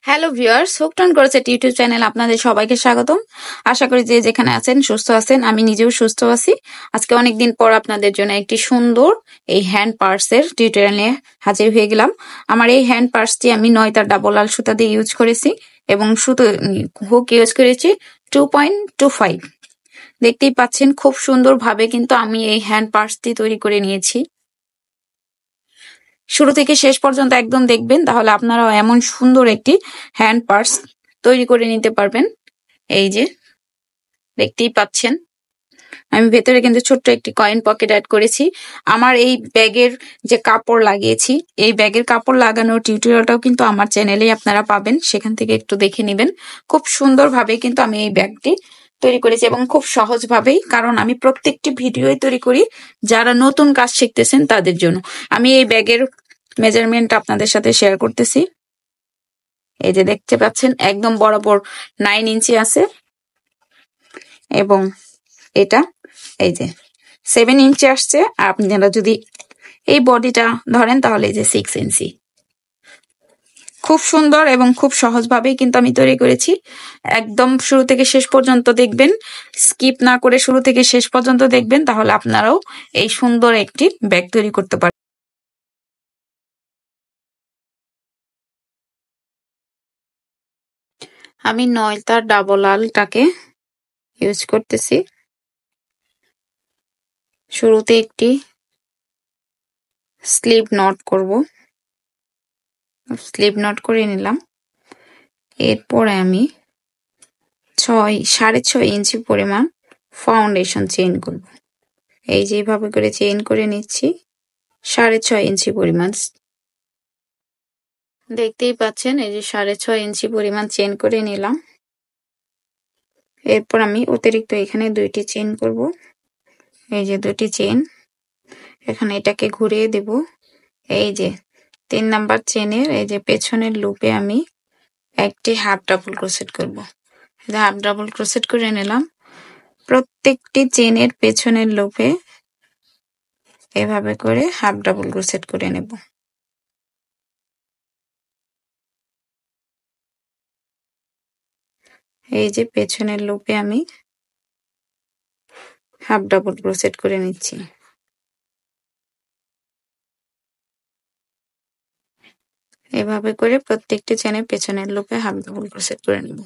Hello viewers, হুকটন crochet YouTube channel আপনাদের সবাইকে স্বাগতম। আশা করি যে যেখানে আছেন সুস্থ আছেন। আমি নিজেও সুস্থ আছি। আজকে অনেকদিন পর আপনাদের জন্য একটি সুন্দর এই হ্যান্ড পার্সের টিউটোরিয়াল নিয়ে হাজির হয়ে গেলাম। আমার এই হ্যান্ড পার্সটি আমি 9 ডাবল আল সুতা দিয়ে ইউজ করেছি এবং সুতো হুক ইউজ করেছি 2.25। দেখতেই পাচ্ছেন খুব সুন্দরভাবে কিন্তু আমি এই হ্যান্ড পার্সটি তৈরি করে নিয়েছি। শুরু থেকে শেষ পর্যন্ত একদম দেখবেন, তাহলে আপনারাও এমন সুন্দর একটি হ্যান্ড পার্স তৈরি করে নিতে পারবেন। এই যে দেখতেই পাচ্ছেন, আমি ভেতরে কিন্তু ছোট্ট একটি কয়েন পকেট অ্যাড করেছি। আমার এই ব্যাগের যে কাপড় লাগিয়েছি, এই ব্যাগের কাপড় লাগানোর টিউটোরিয়ালটাও কিন্তু আমার চ্যানেলেই আপনারা পাবেন, সেখান থেকে একটু দেখে নেবেন। খুব সুন্দরভাবে কিন্তু আমি এই ব্যাগটি তৈরি করেছি এবং খুব সহজভাবেই, কারণ আমি প্রত্যেকটি ভিডিওই তৈরি করি যারা নতুন কাজ শিখতেছেন তাদের জন্য। আমি এই ব্যাগের মেজারমেন্ট আপনাদের সাথে শেয়ার করতেছি। এই যে দেখতে পাচ্ছেন একদম বরাবর 9 ইঞ্চি আছে এবং এটা এই যে 7 ইঞ্চি আসছে। আর আপনারা যদি এই বডিটা ধরেন তাহলে এই যে 6 ইঞ্চি। খুব সুন্দর এবং খুব সহজভাবেই কিন্তু আমি তৈরি করেছি। একদম শুরু থেকে শেষ পর্যন্ত দেখবেন, স্কিপ না করে শুরু থেকে শেষ পর্যন্ত দেখবেন, তাহলে আপনারাও এই সুন্দর একটি ব্যাগ তৈরি করতে পারবেন। আমি 9 ডাবল আলটাকে ইউজ করতেছি। শুরুতে একটি স্লিপ নট করব, স্লিপ নট করে নিলাম। এরপরে আমি 6.5 ইঞ্চি পরিমাণ ফাউন্ডেশন চেইন করব। এই যে এইভাবে করে চেইন করে নিচ্ছি 6.5 ইঞ্চি পরিমাণ। দেখতেই পাচ্ছেন এই যে 6.5 ইঞ্চি পরিমাণ চেইন করে নিলাম। এরপর আমি অতিরিক্ত এখানে 2টি চেইন করব। এই যে 2টি চেইন, এখানে এটাকে ঘুরিয়ে দেব। এই যে 3 নাম্বার চেইনের এই যে পেছনের লুপে আমি একটি হাফ ডাবল ক্রোশেট করব। হাফ ডাবল ক্রোশেট করে নিলাম। প্রত্যেকটি চেইনের পেছনের লুপে এভাবে করে হাফ ডাবল ক্রোশেট করে নেব। এই যে পেছনের লুপে আমি হাফ ডাবল ক্রোশেট করে নিচ্ছি। এভাবে করে প্রত্যেকটি চেনের পেছনের লুপে হাফ ডাবল ক্রোশেট করে নেব।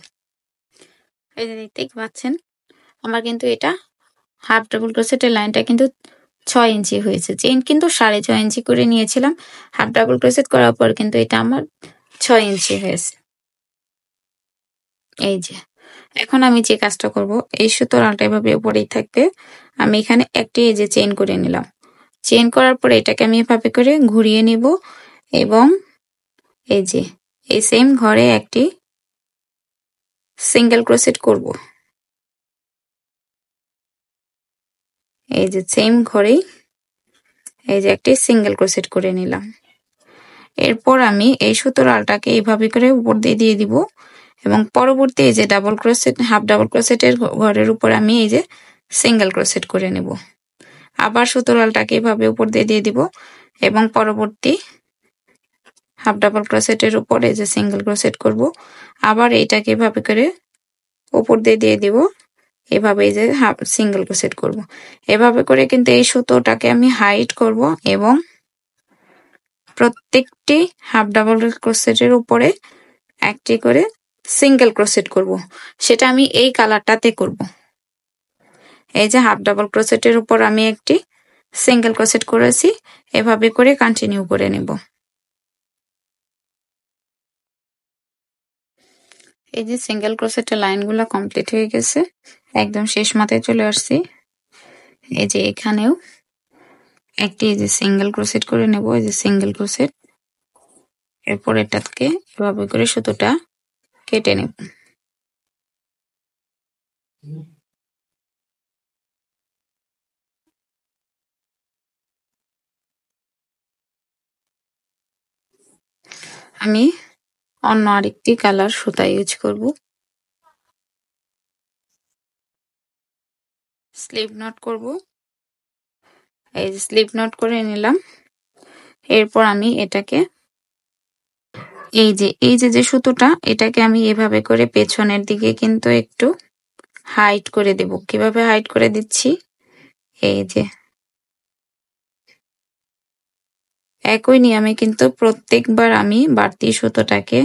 এই যে দেখতেই পাচ্ছেন আমার কিন্তু এটা হাফ ডাবল ক্রোশেটের লাইনটা কিন্তু 6 ইঞ্চি হয়েছে। চেইন কিন্তু 6.5 ইঞ্চি করে নিয়েছিলাম। হাফ ডাবল ক্রোশেট করার পর কিন্তু এটা আমার 6 ইঞ্চি হয়েছে। এই যে এখন আমি যে কাজটা করব, এই সুতোর আলটা এভাবে উপরেই থাকবে। আমি এখানে একটি এই যে চেইন করে নিলাম। চেইন করার পরে এটাকে আমি এভাবে করে ঘুরিয়ে নিব এবং এই যে এই সেম ঘরে একটি সিঙ্গেল ক্রোশেট করব। এই যে সেম ঘরেই এই যে একটি সিঙ্গেল ক্রোশেট করে নিলাম। এরপর আমি এই সুতোর আলটাকে এইভাবে করে উপর দিয়ে দিয়ে দিব এবং পরবর্তী এই যে ডাবল ক্রোশেট, হাফ ডাবল ক্রোশেটের ঘরের উপর আমি এই যে সিঙ্গেল ক্রোশেট করে নেব। আবার সুতোর আলটাকে এভাবে উপর দিয়ে দিয়ে দিব এবং পরবর্তী হাফ ডাবল ক্রোশেটের উপর এই যে সিঙ্গেল ক্রোশেট করব। আবার এইটাকে এভাবে করে উপর দিয়ে দিয়ে দিব, এভাবে এই যে হাফ সিঙ্গেল ক্রোশেট করব। এভাবে করে কিন্তু এই সুতোটাকে আমি হাইট করব এবং প্রত্যেকটি হাফ ডাবল ক্রোশেটের উপরে একটি করে সিঙ্গেল ক্রোশেট করব। সেটা আমি এই কালারটাতে করব। এই যে হাফ ডাবল ক্রোশেটের উপর আমি একটি সিঙ্গেল ক্রোশেট করেছি, এভাবে করে কন্টিনিউ করে নেব। এই যে সিঙ্গেল ক্রোশেটের লাইনগুলো কমপ্লিট হয়ে গেছে, একদম শেষ মাথায় চলে আসছি। এই যে এখানেও একটি এই যে সিঙ্গেল ক্রোশেট করে নেব, এই যে সিঙ্গেল ক্রোশেট। এরপর এটাকে এভাবে করে সুতোটা কেটে নেব। আমি অন্য আরেকটি কালার সুতা ইউজ করব। স্লিপ নট করব। এই যে স্লিপ নট করে নিলাম। এরপর আমি এটাকে এই যে সুতোটা, এটাকে আমি এভাবে করে পেছনের দিকে কিন্তু একটু হাইড করে দেব। কিভাবে হাইড করে দিচ্ছি, এই যে একই নিয়মে কিন্তু প্রত্যেকবার আমি বাড়তি সুতোটাকে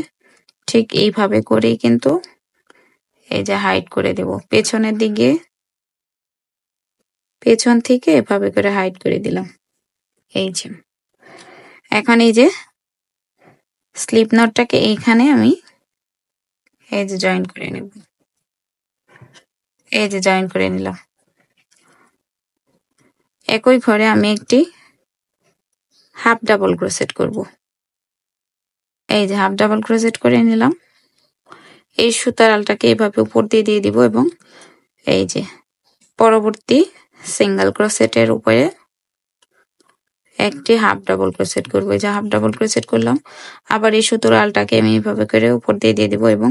ঠিক এইভাবে করেই কিন্তু এই যে হাইড করে দেব পেছনের দিকে, পেছন থেকে এভাবে করে হাইড করে দিলাম। এই যে এখন এই যে স্লিপ নটটাকে এইখানে আমি এই যে জয়েন করে নেব। এই যে জয়েন করে নিলাম। একই ঘরে আমি একটি হাফ ডাবল ক্রোশেট করব। এই যে হাফ ডাবল ক্রোশেট করে নিলাম। এই সুতার আলটাকে এইভাবে উপর দিয়ে দিয়ে দিব এবং এই যে পরবর্তী সিঙ্গেল ক্রোশেটের উপরে একটি হাফ ডাবল ক্রোশেট করবো। এই যে হাফ ডাবল ক্রোশেট করলাম, আবার এই সুতোর আলটাকে আমি এইভাবে করে উপর দিয়ে দিয়ে দিব এবং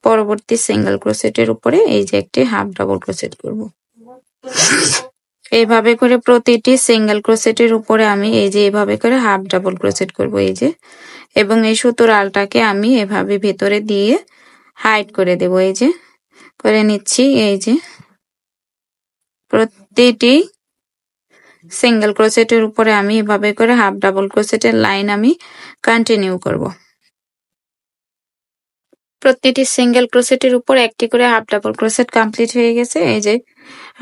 পরবর্তী সিঙ্গেল ক্রোশেটের উপরে এই যে একটি হাফ ডাবল ক্রোশেট করব। এইভাবে করে প্রতিটি সিঙ্গেল ক্রোশেটের উপরে আমি এই যে এইভাবে করে হাফ ডাবল ক্রোশেট করব। এই যে এবং এই সুতোর আলটাকে আমি এভাবে ভেতরে দিয়ে হাইড করে দেব। এই যে করে নিচ্ছি। এই যে প্রতিটি সিঙ্গেল ক্রোশেটের উপরে আমি এভাবে করে হাফ ডাবল ক্রোশেটের লাইন আমি কন্টিনিউ করব। প্রতিটি সিঙ্গেল ক্রোশেটের উপর একটি করে হাফ ডাবল ক্রোশেট কমপ্লিট হয়ে গেছে। এই যে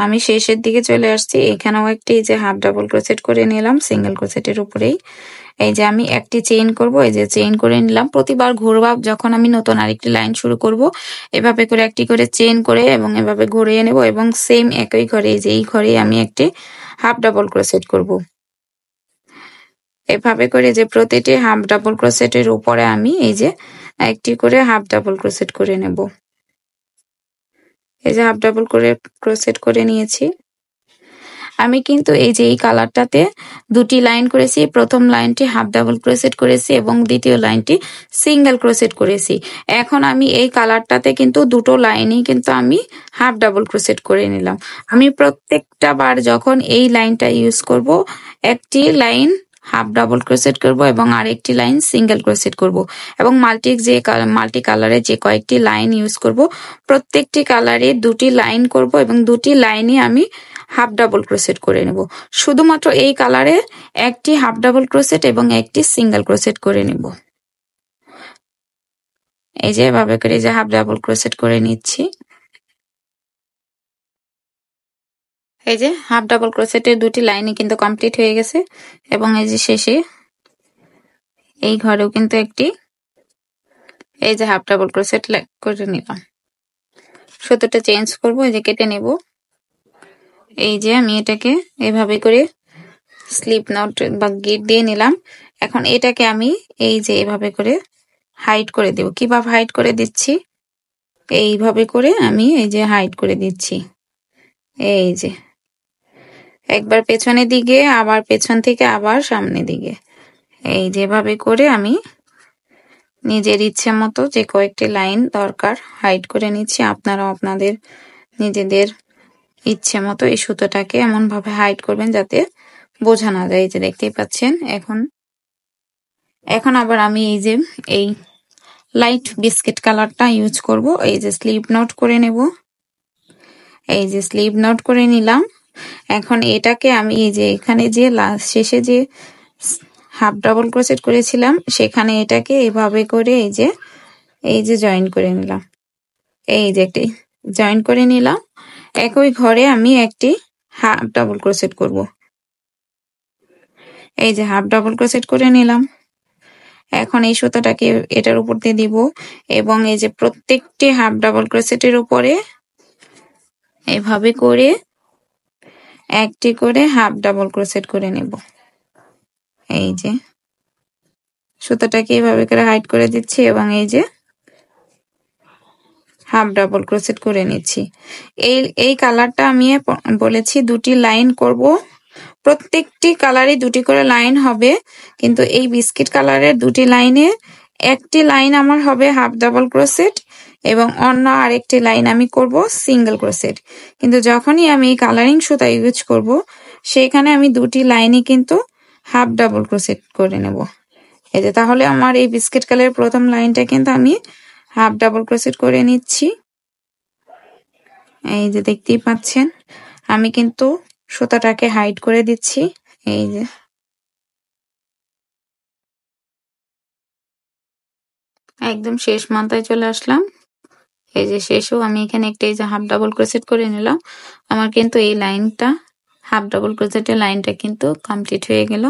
আমি শেষের দিকে চলে আসছি, এখানেও একটি এই যে হাফ ডাবল ক্রোশেট করে নিলাম সিঙ্গেল ক্রোশেটের উপরেই। এই যে আমি একটি চেইন করব, এই যে চেইন করে নিলাম। প্রতিবার ঘুরবা যখন আমি নতুন আরেকটি লাইন শুরু করব, এভাবে করে একটি করে চেইন করে এবং এভাবে ঘুরিয়ে নেব এবং সেম একই ঘরে এই যে এই ঘরে আমি একটি হাফ ডাবল ক্রোশেট করব। এভাবে করে যে প্রতিটি হাফ ডাবল ক্রোশেটের উপরে আমি এই যে একটি করে হাফ ডাবল ক্রোশেট করে নেব। এই যে হাফ ডাবল করে ক্রোশেট করে নিয়েছি। আমি কিন্তু এই যে এই কালারটাতে দুটি লাইন করেছি। প্রথম লাইনটি হাফ ডাবল ক্রোশেট করেছি এবং দ্বিতীয় লাইনটি সিঙ্গেল ক্রোশেট করেছি। এখন আমি এই কালারটাতে কিন্তু দুটো লাইনই কিন্তু আমি হাফ ডাবল ক্রোশেট করে নিলাম। আমি প্রত্যেকটা বার যখন এই লাইনটা ইউজ করব, একটি লাইন হাফ ডাবল ক্রোশেট করব এবং আরেকটি লাইন সিঙ্গেল ক্রোশেট করব এবং মাল্টি কালারে যে কয়েকটি লাইন ইউজ করব, প্রত্যেকটি কালারে দুটি লাইন করব এবং দুটি লাইনই আমি হাফ ডাবল ক্রোশেট করে নেব। শুধুমাত্র এই কালারে একটি হাফ ডাবল ক্রোশেট এবং একটি সিঙ্গেল ক্রোশেট করে নেব। এই যে এভাবে করে যে হাফ ডাবল ক্রোশেট করে নিচ্ছি। এই যে হাফ ডাবল ক্রোশেটের দুটি লাইনই কিন্তু কমপ্লিট হয়ে গেছে এবং এই যে শেষে এই ঘরেও কিন্তু একটি এই যে হাফ ডাবল ক্রোশেট করে নিলাম। সুতোটা চেঞ্জ করব, এই যে কেটে নেব। এই যে আমি এটাকে এভাবে করে স্লিপ নট বা গিট দিয়ে নিলাম। এখন এটাকে আমি এই যে এভাবে করে হাইড করে দেব। কিভাবে হাইড করে দিচ্ছি, এইভাবে করে আমি এই যে হাইড করে দিচ্ছি। এই যে একবার পেছনের দিকে, আবার পেছন থেকে আবার সামনের দিকে, এই যেভাবে করে আমি নিজের ইচ্ছে মতো যে কয়েকটি লাইন দরকার হাইড করে নিচ্ছি। আপনারাও আপনাদের নিজেদের ইচ্ছে মতো এই সুতোটাকে এমন ভাবে হাইড করবেন যাতে বোঝা না যায়। এই যে দেখতেই পাচ্ছেন। এখন আবার আমি এই যে এই লাইট বিস্কিট কালারটা ইউজ করব। এই যে স্লিপ নট করে নেব। এই যে স্লিপ নট করে নিলাম। এখন এটাকে আমি এই যে এখানে যে লাস্ট শেষে যে হাফ ডাবল ক্রোশেট করেছিলাম, সেখানে এটাকে এভাবে করে এই যে জয়েন করে নিলাম। এই যে একটি জয়েন করে নিলাম। একই ঘরে আমি একটি হাফ ডাবল ক্রোশেট করব। এই যে হাফ ডাবল ক্রোশেট করে নিলাম। এখন এই সুতাটাকে এটার উপর দিয়ে দিব এবং এই যে প্রত্যেকটি হাফ ডাবল ক্রোশেটের উপরে এভাবে করে একটি করে হাফ ডাবল ক্রোশেট করে নেব। এই যে সুতাটাকে এভাবে করে হাইড করে দিচ্ছি এবং এই যে হাফ ডাবল ক্রোশেট করে নিচ্ছি। এই কালারটা আমি বলেছি দুটি লাইন করব। প্রত্যেকটি কালারে দুটি করে লাইন হবে, কিন্তু এই বিস্কিট কালারের দুটি লাইনে একটি লাইন আমার হবে হাফ ডাবল ক্রোশেট এবং অন্য আরেকটি লাইন আমি করব সিঙ্গেল ক্রোশেট। কিন্তু যখনই আমি এই কালারিং সুতা ইউজ করব, সেখানে আমি দুটি লাইনই কিন্তু হাফ ডাবল ক্রোশেট করে নেব। এই যে তাহলে আমার এই বিস্কিট কালারের প্রথম লাইনটা কিন্তু আমি হাফ ডাবল ক্রোশেট করে নিচ্ছি। এই যে দেখতেই পাচ্ছেন আমি কিন্তু সুতাটাকে হাইড করে দিচ্ছি। এই যে একদম শেষ মাথায় চলে আসলাম। এই যে শেষও আমি এখানে একটা এই যে হাফ ডাবল ক্রোশেট করে নিলাম। আমার কিন্তু এই লাইনটা হাফ ডাবল ক্রোশেটের লাইনটা কিন্তু কমপ্লিট হয়ে গেল।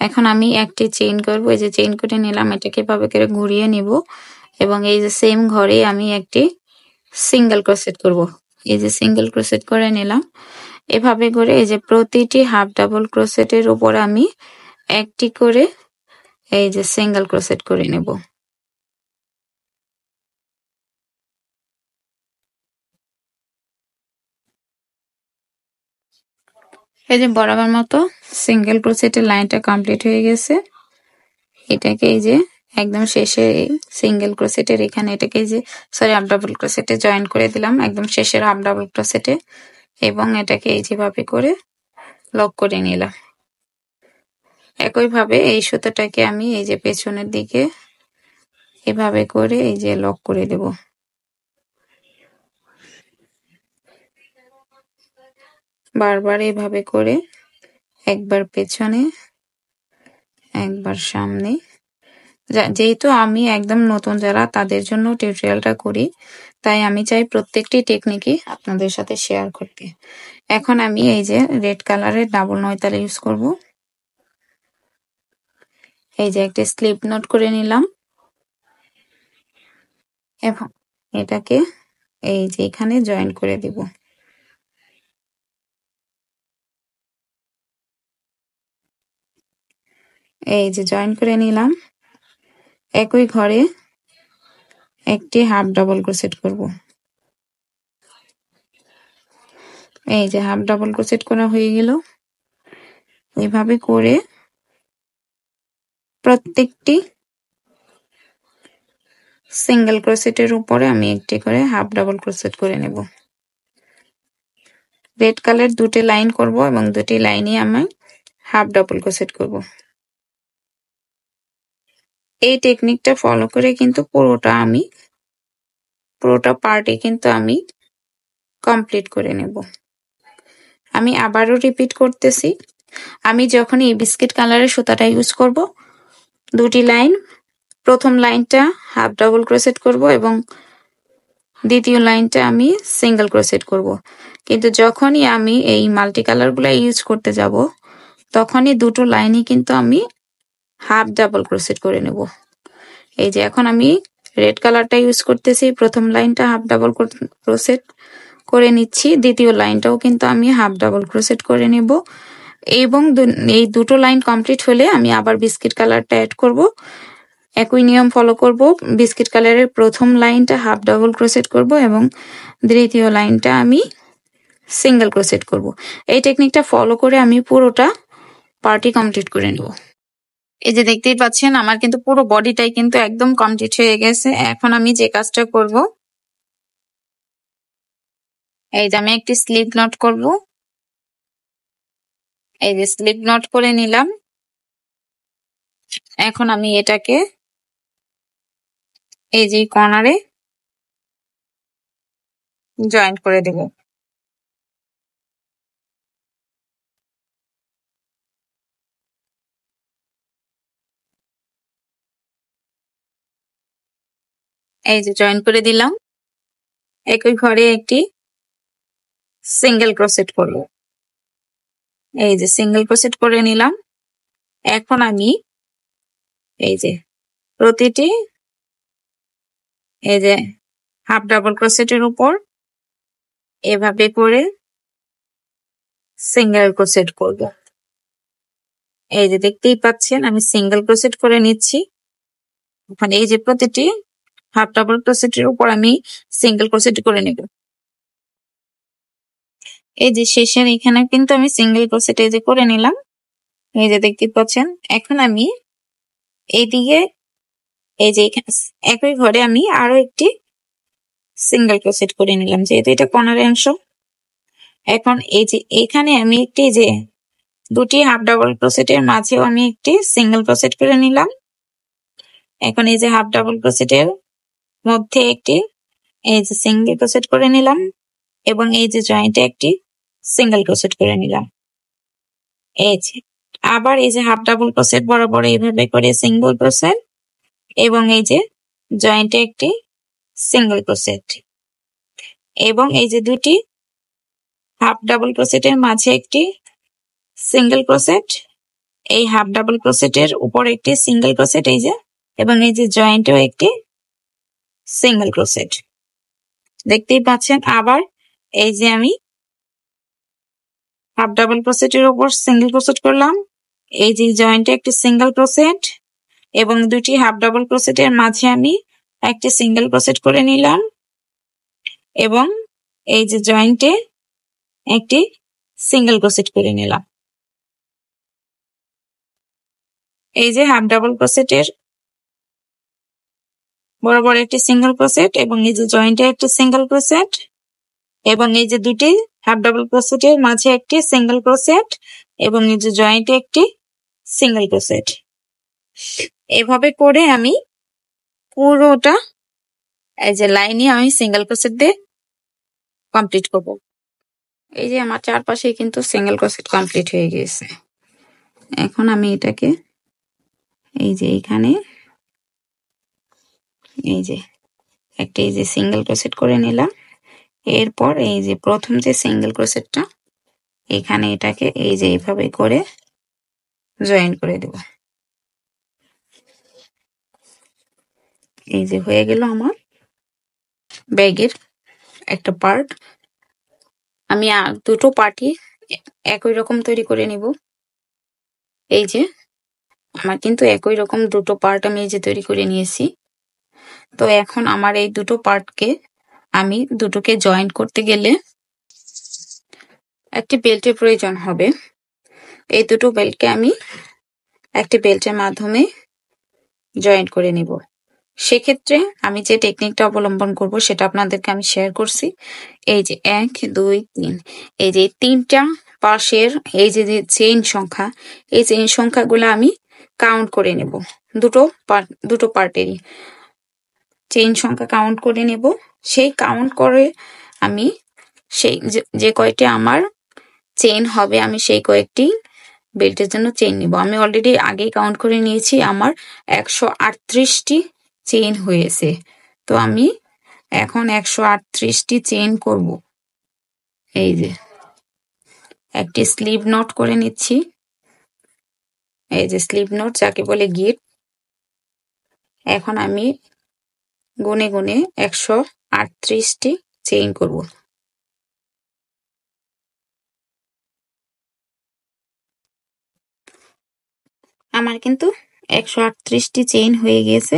এখন আমি একটি চেইন করব। এই যে চেইন করে নিলাম, এটাকে এভাবে করে ঘুরিয়ে নিব এবং এই যে সেম ঘরে আমি একটি সিঙ্গেল ক্রোশেট করব। এই যে সিঙ্গেল ক্রোশেট করে নিলাম। এভাবে করে এই যে প্রতিটি হাফ ডাবল ক্রোশেটের উপর আমি একটি করে এই যে সিঙ্গেল ক্রোশেট করে নেব। এই যে বরাবর মতো সিঙ্গেল ক্রোশেটের লাইনটা কমপ্লিট হয়ে গেছে। এটাকে এই যে একদম শেষে সিঙ্গেল ক্রোশেটের এখানে এটাকে এই যে হাফ ডাবল ক্রোশেটে জয়েন করে দিলাম একদম শেষের হাফ ডাবল ক্রোশেটে এবং এটাকে এই যেভাবে করে লক করে নিলাম। একইভাবে এই সুতাটাকে আমি এই যে পেছনের দিকে এভাবে করে এই যে লক করে দেব। বারবার এভাবে করে একবার পেছনে একবার সামনে। যেহেতু আমি একদম নতুন যারা তাদের জন্য টিউটোরিয়ালটা করি, তাই আমি চাই প্রত্যেকটি টেকনিকই আপনাদের সাথে শেয়ার করতে। এখন আমি এই যে রেড কালারের ডাবল নয়তালা ইউজ করব। এই যে একটা স্লিপ নোট করে নিলাম এবং এটাকে এই যে এখানে জয়েন করে দিব। এই যে জয়েন করে নিলাম। একই ঘরে একটি হাফ ডাবল ক্রোশেট করব। এই যে হাফ ডাবল ক্রোশেট করা হয়ে গেল। এইভাবে করে প্রত্যেকটি সিঙ্গেল ক্রোশেটের উপরে আমি একটি করে হাফ ডাবল ক্রোশেট করে নেব। রেড কালার দুটি লাইন করব এবং দুটি লাইনে আমি হাফ ডাবল ক্রোশেট করব। এই টেকনিকটা ফলো করে কিন্তু পুরোটা পার্টে কিন্তু আমি কমপ্লিট করে নেব। আমি আবারও রিপিট করতেছি, আমি যখন এই বিস্কিট কালারের সুতাটা ইউজ করব, দুটি লাইন, প্রথম লাইনটা হাফ ডাবল ক্রোশেট করব এবং দ্বিতীয় লাইনটা আমি সিঙ্গেল ক্রোশেট করব। কিন্তু যখনই আমি এই মাল্টি কালারগুলো ইউজ করতে যাব, তখনই দুটো লাইনই কিন্তু আমি হাফ ডাবল ক্রোশেট করে নেব। এই যে এখন আমি রেড কালারটা ইউজ করতেছি, প্রথম লাইনটা হাফ ডাবল ক্রোশেট করে নিচ্ছি, দ্বিতীয় লাইনটাও কিন্তু আমি হাফ ডাবল ক্রোশেট করে নেব এবং এই দুটো লাইন কমপ্লিট হলে আমি আবার বিস্কিট কালারটা অ্যাড করব। একই নিয়ম ফলো করব। বিস্কিট কালারের প্রথম লাইনটা হাফ ডাবল ক্রোশেট করব এবং দ্বিতীয় লাইনটা আমি সিঙ্গেল ক্রোশেট করব। এই টেকনিকটা ফলো করে আমি পুরোটা পার্টি কমপ্লিট করে নেব। এই যে দেখতেই পাচ্ছেন আমার কিন্তু পুরো বডিটাই কিন্তু একদম কমপ্লিট হয়ে গেছে। এখন আমি যে কাজটা করব, এই যে আমি একটি স্লিপ নট করব। এই যে স্লিপ নট করে নিলাম। এখন আমি এটাকে এই যে কর্নারে জয়েন্ট করে দেব। এই যে জয়েন করে দিলাম। একই ঘরে একটি সিঙ্গেল ক্রোশেট করব। এই যে সিঙ্গেল ক্রোশেট করে নিলাম। এখন আমি এই যে প্রতিটি এই যে হাফ ডাবল ক্রোশেটের উপর এভাবে করে সিঙ্গেল ক্রোশেট করব। এই যে দেখতেই পাচ্ছেন আমি সিঙ্গেল ক্রোশেট করে নিচ্ছি। ওখানে এই যে প্রতিটি হাফ ডাবল ক্রোশেটের উপর আমি সিঙ্গেল ক্রোশেট করে নেব। এই যে শেষের এখানে কিন্তু আমি সিঙ্গেল ক্রোশেট এই যে করে নিলাম। এই যে দেখতে পাচ্ছেন। এখন আমি এইদিকে এই যে একই ঘরে আমি আরো একটি সিঙ্গেল ক্রোশেট করে নিলাম, যেহেতু এটা কর্নারের অংশ। এখন এই যে এখানে আমি একটি যে দুটি হাফ ডাবল ক্রোশেটের মাঝেও আমি একটি সিঙ্গেল ক্রোশেট করে নিলাম এখন এই যে হাফ ডাবল ক্রোশেটের মধ্যে একটি এই যে সিঙ্গেল ক্রোশেট করে নিলাম এবং এই যে জয়েন্টে একটি সিঙ্গেল ক্রোশেট করে নিলাম। এই যে আবার এই যে হাফ ডাবল ক্রোশেট বরাবর এইভাবে করে সিঙ্গেল ক্রোশেট এবং এই যে জয়েন্টে একটি সিঙ্গেল ক্রোশেট এবং এই যে দুটি হাফ ডাবল ক্রোশেটের মাঝে একটি সিঙ্গেল ক্রোশেট, এই হাফ ডাবল ক্রোশেটের উপর একটি সিঙ্গেল ক্রোশেট এই যে, এবং এই যে জয়েন্টেও একটি সিঙ্গেল ক্রোশেট দেখতেই পাচ্ছেন। আবার এই যে আমি হাফ ডাবল ক্রোশেটের উপর সিঙ্গেল ক্রোশেট করলাম, এই যে জয়েন্টে একটি সিঙ্গেল ক্রোশেট এবং দুটি হাফ ডাবল ক্রোশেটের মাঝে আমি একটি সিঙ্গেল ক্রোশেট করে নিলাম এবং এই যে জয়েন্টে একটি সিঙ্গেল ক্রোশেট করে নিলাম। এই যে হাফ ডাবল ক্রোশেটের বরাবর একটি সিঙ্গেল ক্রোশেট এবং এই যে জয়েন্টে একটি সিঙ্গেল ক্রোশেট এবং এই যে দুটি হাফ ডাবল ক্রোশেটের মাঝে একটি সিঙ্গেল ক্রোশেট এবং এই যে জয়েন্টে একটি সিঙ্গেল ক্রোশেট। এভাবে করে আমি পুরোটা এই যে লাইনে আমি সিঙ্গেল ক্রোশেট দিয়ে কমপ্লিট করব। এই যে আমার চারপাশে কিন্তু সিঙ্গেল ক্রোশেট কমপ্লিট হয়ে গিয়েছে। এখন আমি এটাকে এই যে এখানে এই যে একটা এই যে সিঙ্গেল ক্রোশেট করে নিলাম, এরপর এই যে প্রথম যে সিঙ্গেল ক্রোশেটটা এখানে এটাকে এই যে এইভাবে করে জয়েন করে দেব। এই যে হয়ে গেল আমার ব্যাগের একটা পার্ট। আমি দুটো পার্টই একই রকম তৈরি করে নিব। এই যে আমার কিন্তু একই রকম দুটো পার্ট আমি এই যে তৈরি করে নিয়েছি। তো এখন আমার এই দুটো পার্টকে আমি দুটোকে জয়েন করতে গেলে একটি বেল্টের প্রয়োজন হবে। এই দুটো বেল্টকে আমি একটি বেল্টের মাধ্যমে জয়েন করে নিব। সেক্ষেত্রে আমি যে টেকনিকটা অবলম্বন করব সেটা আপনাদেরকে আমি শেয়ার করছি। এই যে 1 2 3 এই যে তিনটা পাশের এই যে চেইন সংখ্যা, এই চেইন সংখ্যাগুলো আমি কাউন্ট করে নেব। দুটো পার্টেরই চেইন সংখ্যা কাউন্ট করে নেব। সেই কাউন্ট করে আমি সেই যে কয়টি আমার চেইন হবে আমি সেই কয়েকটি বেল্টের জন্য চেইন নিব। আমি অলরেডি আগেই কাউন্ট করে নিয়েছি, আমার 138টি চেইন হয়েছে। তো আমি এখন 138টি চেইন করব। এই যে একটি স্লিপ নট করে নিচ্ছি, এই যে স্লিপ নট যাকে বলে গিট। এখন আমি গুনে গুনে 138টি চেইন করব। আমার কিন্তু 138টি চেইন হয়ে গেছে।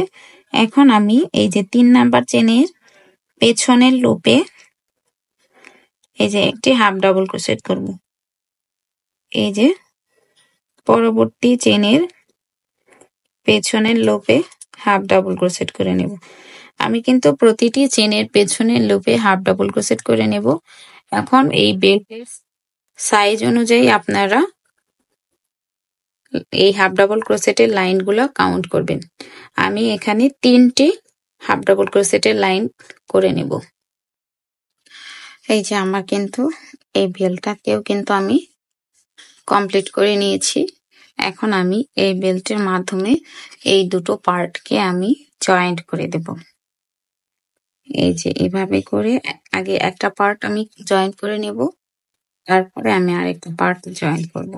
এখন আমি এই যে 3 নাম্বার চেইনের পেছনের লুপে এই যে একটি হাফ ডাবল ক্রোশেট করব। এই যে পরবর্তী চেইনের পেছনের লুপে হাফ ডাবল ক্রোশেট করে নেব। আমি কিন্তু প্রতিটি চেইনের পেছনের লুপে হাফ ডাবল ক্রোশেট করে নেব। এখন এই বেল্টের সাইজ অনুযায়ী আপনারা এই হাফ ডাবল ক্রোশেটের লাইনগুলো কাউন্ট করবেন। আমি এখানে 3টি হাফ ডাবল ক্রোশেটের লাইন করে নেব। এই যে আমার কিন্তু এই বেল্টটাকেও কিন্তু আমি কমপ্লিট করে নিয়েছি। এখন আমি এই বেল্টের মাধ্যমে এই দুটো পার্টকে আমি জয়েন্ট করে দেব। এই যে এভাবে করে আগে একটা পার্ট আমি জয়েন্ট করে নেব, তারপরে আমি আরেকটা পার্ট জয়েন্ট করব।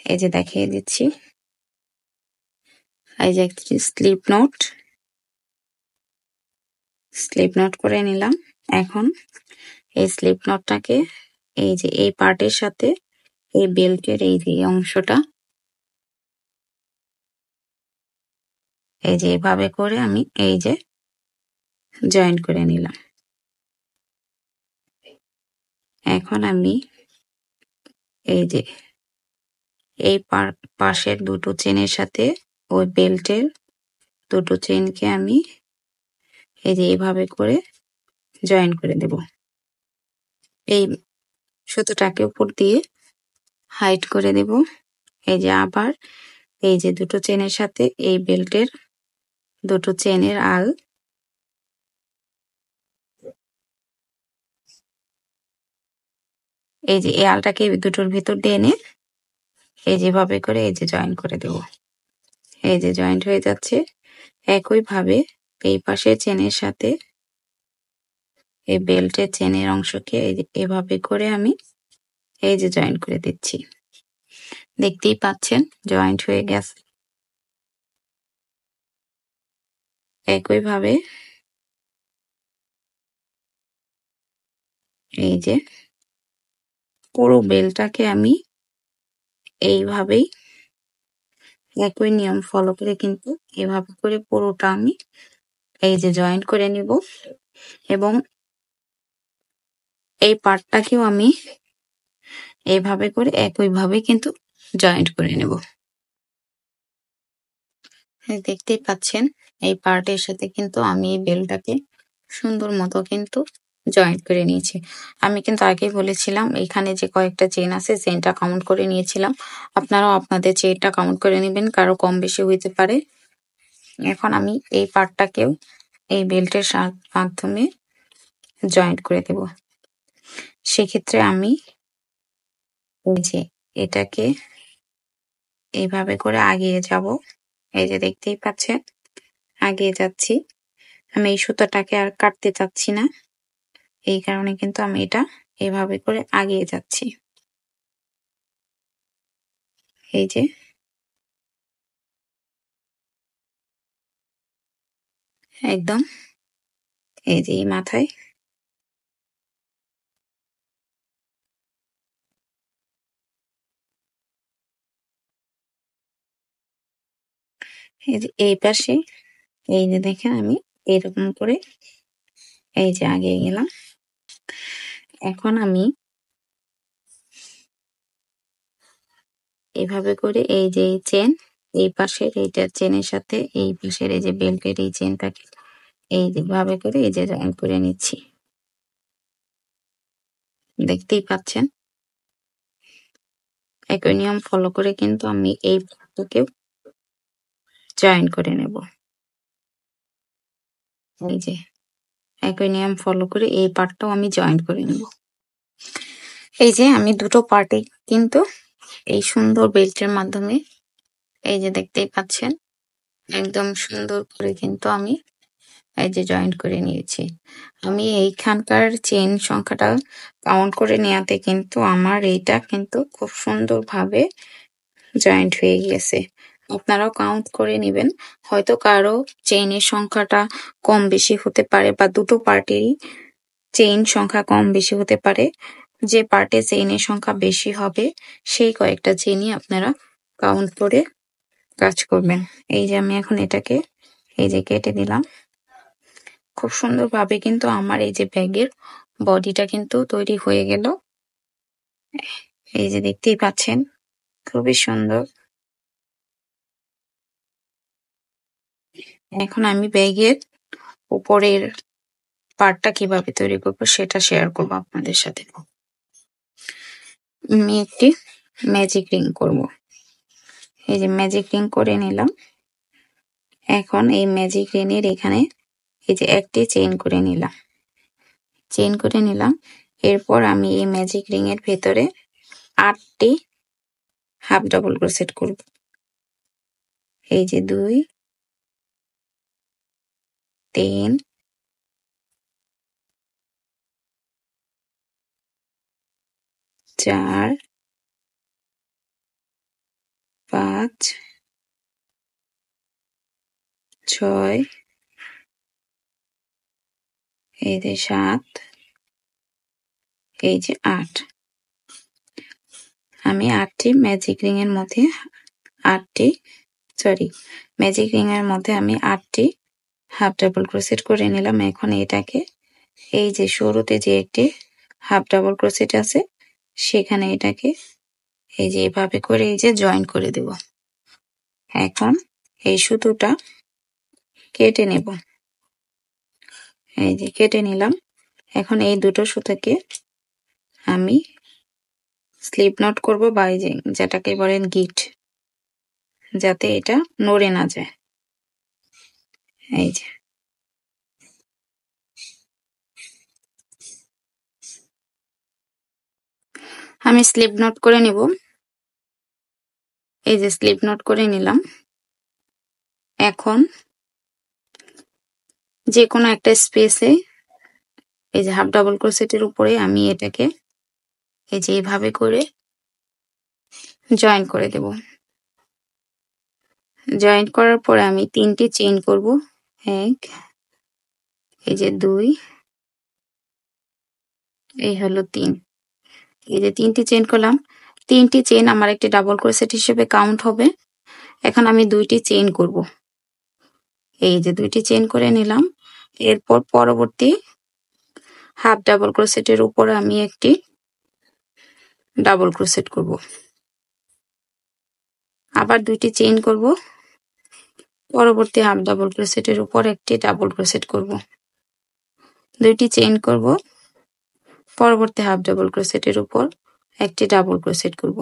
এই যে দেখিয়ে দিচ্ছি, এই যে একটি স্লিপ নট করে নিলাম। এখন এই স্লিপ নটটাকে এই যে এই পার্টের সাথে এই বেল্টের এই যে অংশটা এই যে এভাবে করে আমি এই যে জয়েন্ট করে নিলাম। এখন আমি এই যে এই পাশের দুটো চেনের সাথে ওই বেল্টের দুটো চেনকে আমি এই যে এইভাবে করে জয়েন করে দেব। এই সুতোটাকে উপর দিয়ে হাইট করে দেব। এই যে আবার এই যে দুটো চেনের সাথে এই বেল্টের দুটো চেনের আল, এই যে এই আলটাকে দুটোর ভিতর দিয়ে এনে এই যেভাবে করে এই যে জয়েন করে দেব। এই যে জয়েন্ট হয়ে যাচ্ছে। একইভাবে এই পাশে চেনের সাথে এই বেল্টের চেনের অংশকে এই যে এভাবে করে আমি এই যে জয়েন করে দিচ্ছি। দেখতেই পাচ্ছেন জয়েন্ট হয়ে গেছে। একইভাবে এই যে পুরো বেলটাকে আমি এইভাবেই একই নিয়ম ফলো করে কিন্তু এভাবে করে পুরোটা আমি এই যে জয়েন্ট করে নিব এবং এই পার্টটাকেও আমি এইভাবে করে একইভাবে কিন্তু জয়েন্ট করে নেব। দেখতেই পাচ্ছেন এই পার্টের সাথে কিন্তু আমি এই বেলটাকে সুন্দর মতো কিন্তু জয়েন্ট করে নিয়েছি। আমি কিন্তু আগেই বলেছিলাম এখানে যে কয়েকটা চেন আছে চেনটা কাউন্ট করে নিয়েছিলাম। আপনারাও আপনাদের চেনটা কাউন্ট করে নেবেন, কারো কম বেশি হইতে পারে। এখন আমি এই পার্টটাকেও এই বেল্টের মাধ্যমে জয়েন্ট করে দেব। সেক্ষেত্রে আমি এই যে এটাকে এইভাবে করে আগিয়ে যাব। এই যে দেখতেই পাচ্ছেন আগিয়ে যাচ্ছি। আমি এই সুতাটাকে আর কাটতে চাচ্ছি না, এই কারণে কিন্তু আমি এটা এভাবে করে আগিয়ে যাচ্ছি। এই যে একদম এই যে মাথায় এই যে এই পাশে এই যে দেখেন আমি এরকম করে এই যে আগিয়ে গেলাম। এখন আমি এভাবে করে এই যে চেন এই পাশের এইটার চেনের সাথে এই পাশের এই যে বেল্টের এই চেনটাকে এই যেভাবে করে এই যে জয়েন করে নিচ্ছি। দেখতেই পাচ্ছেন একই নিয়ম ফলো করে কিন্তু আমি এই পার্টটাকেও জয়েন করে নেব। এই যে একই নিয়ম ফলো করে এই পার্টটাও আমি জয়েন করে নেব। এই যে আমি দুটো পার্টে কিন্তু এই সুন্দর বেল্টের মাধ্যমে এই যে দেখতেই পাচ্ছেন একদম সুন্দর করে কিন্তু আমি এই যে জয়েন্ট করে নিয়েছি। আমি এইখানকার চেন সংখ্যাটা কাউন্ট করে নেওয়াতে কিন্তু আমার এইটা কিন্তু খুব সুন্দরভাবে জয়েন্ট হয়ে গেছে। আপনারাও কাউন্ট করে নেবেন। হয়তো কারো চেইনের সংখ্যাটা কম বেশি হতে পারে বা দুটো পার্টেরই চেইন সংখ্যা কম বেশি হতে পারে। যে পার্টে চেইনের সংখ্যা বেশি হবে সেই কয়েকটা চেইনই আপনারা কাউন্ট করে কাজ করবেন। এই যে আমি এখন এটাকে এই যে কেটে দিলাম। খুব সুন্দরভাবে কিন্তু আমার এই যে ব্যাগের বডিটা কিন্তু তৈরি হয়ে গেল। এই যে দেখতেই পাচ্ছেন খুবই সুন্দর। এখন আমি ব্যাগের উপরের পার্টটা কিভাবে তৈরি করব সেটা শেয়ার করব আপনাদের সাথে। আমি একটি ম্যাজিক রিং করব। এই যে ম্যাজিক রিং করে নিলাম। এখন এই ম্যাজিক রিং এর এখানে এই যে একটি চেইন করে নিলাম। চেইন করে নিলাম। এরপর আমি এই ম্যাজিক রিং এর ভেতরে 8টি হাফ ডাবল ক্রোশেট করব। এই যে 2 3 4 5 6 এই যে 7 এই যে 8। আমি 8টি ম্যাজিক রিং এর মধ্যে 8টি ম্যাজিক রিং এর মধ্যে আমি 8টি হাফ ডাবল ক্রোশেট করে নিলাম। এখন এটাকে এই যে শুরুতে যে একটি হাফ ডাবল ক্রোশেট আছে সেখানে এটাকে এই যে এভাবে করে এই যে জয়েন করে দেব। এখন এই সুতোটা কেটে নেব। এই যে কেটে নিলাম। এখন এই দুটো সুতোকে আমি স্লিপ নট করব বা এই যে যেটাকে বলেন গিট, যাতে এটা নড়ে না যায়। এই যে আমি স্লিপ নট করে নিব। এই যে স্লিপ নট করে নিলাম। এখন যে কোনো একটা স্পেসে এই যে হাফ ডাবল ক্রোশেটের উপরে আমি এটাকে এই যে এইভাবে করে জয়েন করে দেব। জয়েন করার পরে আমি 3টি চেইন করব। 1, এই যে 2, এই হলো 3। এই যে 3টি চেইন করলাম। 3টি চেইন আমার একটি ডাবল ক্রোশেট হিসেবে কাউন্ট হবে। এখন আমি 2টি চেইন করব। এই যে 2টি চেইন করে নিলাম। এরপর পরবর্তী হাফ ডাবল ক্রোশেটের উপর আমি একটি ডাবল ক্রোশেট করব। আবার 2টি চেইন করব। পরবর্তী হাফ ডাবল ক্রোশেটের উপর একটি ডাবল ক্রোশেট করব। 2টি চেইন করব। পরবর্তী হাফ ডাবল ক্রোশেটের উপর একটি ডাবল ক্রোশেট করব।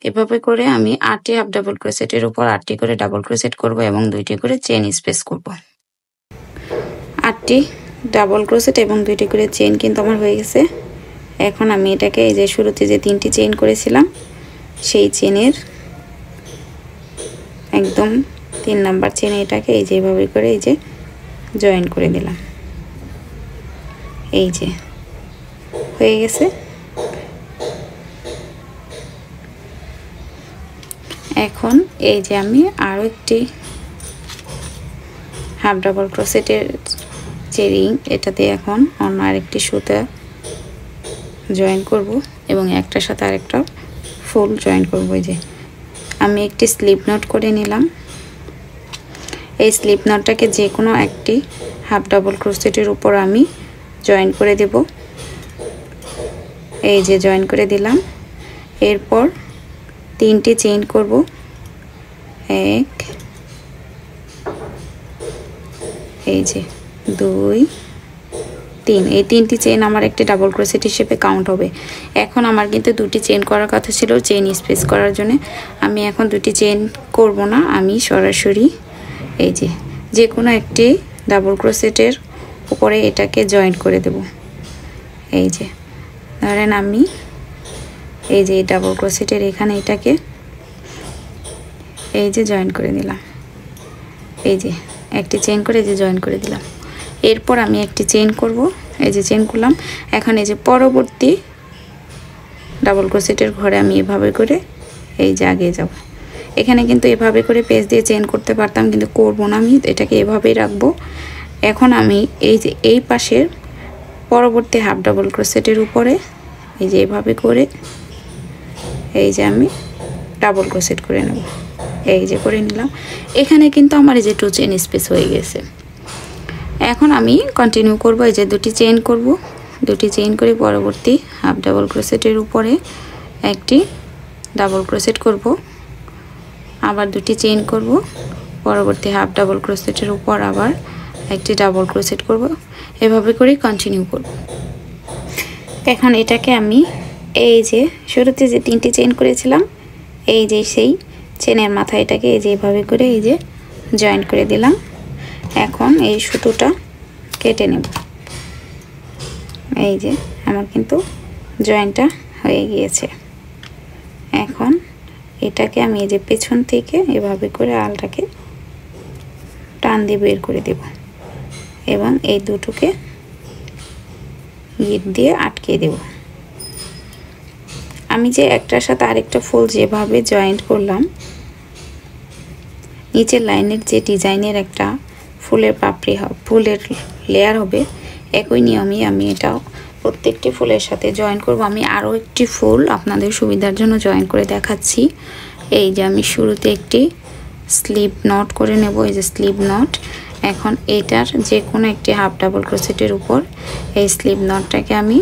এভাবে করে আমি 8টি হাফ ডাবল ক্রোশেটের উপর 8টি করে ডাবল ক্রোশেট করব এবং 2টি করে চেইন স্পেস করব। 8টি ডাবল ক্রোশেট এবং 2টি করে চেইন কিন্তু আমার হয়ে গেছে। এখন আমি এটাকে এই যে শুরুতে যে 3টি চেইন করেছিলাম সেই চেইনের একদম 3 নাম্বার চেইনে এটাকে এই যে এভাবে করে এই যে জয়েন করে দিলাম। এই যে হয়ে গেছে। এখন এই যে আমি আরো একটি হাফ ডাবল ক্রোশেটের যে রিং এটাতে এখন অন্য আরেকটি সুতা জয়েন করব এবং একটার সাথে আরেকটা ফুল জয়েন করব। এই যে আমি একটি স্লিপ নট করে নিলাম। এই স্লিপ নটটাকে যে কোনো একটি হাফ ডাবল ক্রোশেটের উপর আমি জয়েন করে দেব। এই যে জয়েন করে দিলাম। এরপর 3টি চেইন করব। 1, এই যে 2, 3। এই 3টি চেইন আমার একটি ডাবল ক্রোশেট হিসেবে কাউন্ট হবে। এখন আমার কিন্তু 2টি চেইন করার কথা ছিল চেইন স্পেস করার জন্য। আমি এখন 2টি চেইন করব না, আমি সরাসরি এই যে কোনো একটি ডাবল ক্রোশেটের উপরে এটাকে জয়েন করে দেব। এই যে ধরেন আমি এই যে ডাবল ক্রোশেটের এখানে এটাকে এই যে জয়েন করে দিলাম। এই যে একটি চেইন করে এই যে জয়েন করে দিলাম। এরপর আমি একটি চেইন করব। এই যে চেইন করলাম। এখন এই যে পরবর্তী ডাবল ক্রোশেটের ঘরে আমি এভাবে করে এই যে আগে যাব। এখানে কিন্তু এভাবে করে পেজ দিয়ে চেইন করতে পারতাম, কিন্তু করব না, আমি এটাকে এভাবেই রাখবো। এখন আমি এই যে এই পাশের পরবর্তী হাফ ডাবল ক্রোশেটের উপরে এই যে এভাবে করে এই যে আমি ডাবল ক্রোশেট করে নেব। এই যে করে নিলাম। এখানে কিন্তু আমার এই যে 2 চেইন স্পেস হয়ে গেছে। এখন আমি কন্টিনিউ করব। এই যে 2টি চেইন করব। 2টি চেইন করে পরবর্তী হাফ ডাবল ক্রোশেটের উপরে একটি ডাবল ক্রোশেট করব। আবার 2টি চেইন করব। পরবর্তী হাফ ডাবল ক্রোশেটের উপর আবার একটি ডাবল ক্রোশেট করব। এভাবে করে কন্টিনিউ করব। এখন এটাকে আমি এই যে শুরুতে যে 3টি চেইন করেছিলাম এই যে সেই চেনের মাথায় এটাকে এই যে এভাবে করে এই যে জয়েন করে দিলাম। এখন এই সুতোটা কেটে নেব। এই যে আমার কিন্তু জয়েনটা হয়ে গিয়েছে। এখন এটাকে আমি এই যে পেছন থেকে এভাবে করে আলটাকে টান দিয়ে বের করে দেব এবং এই দুটোকে গিট দিয়ে আটকে দেব। আমি যে একটার সাথে আরেকটা ফুল যেভাবে জয়েন্ট করলাম, নিচের লাইনের যে ডিজাইনের একটা ফুলের পাপড়ি ফুলের লেয়ার হবে, একই নিয়মে আমি এটাও প্রত্যেকটি ফুলের সাথে জয়েন করব। আমি আরও একটি ফুল আপনাদের সুবিধার জন্য জয়েন করে দেখাচ্ছি। এই যে আমি শুরুতে একটি স্লিপ নট করে নেব। এই যে স্লিপ নট। এখন এটার যে কোনো একটি হাফ ডাবল ক্রোশেটের উপর এই স্লিপ নটটাকে আমি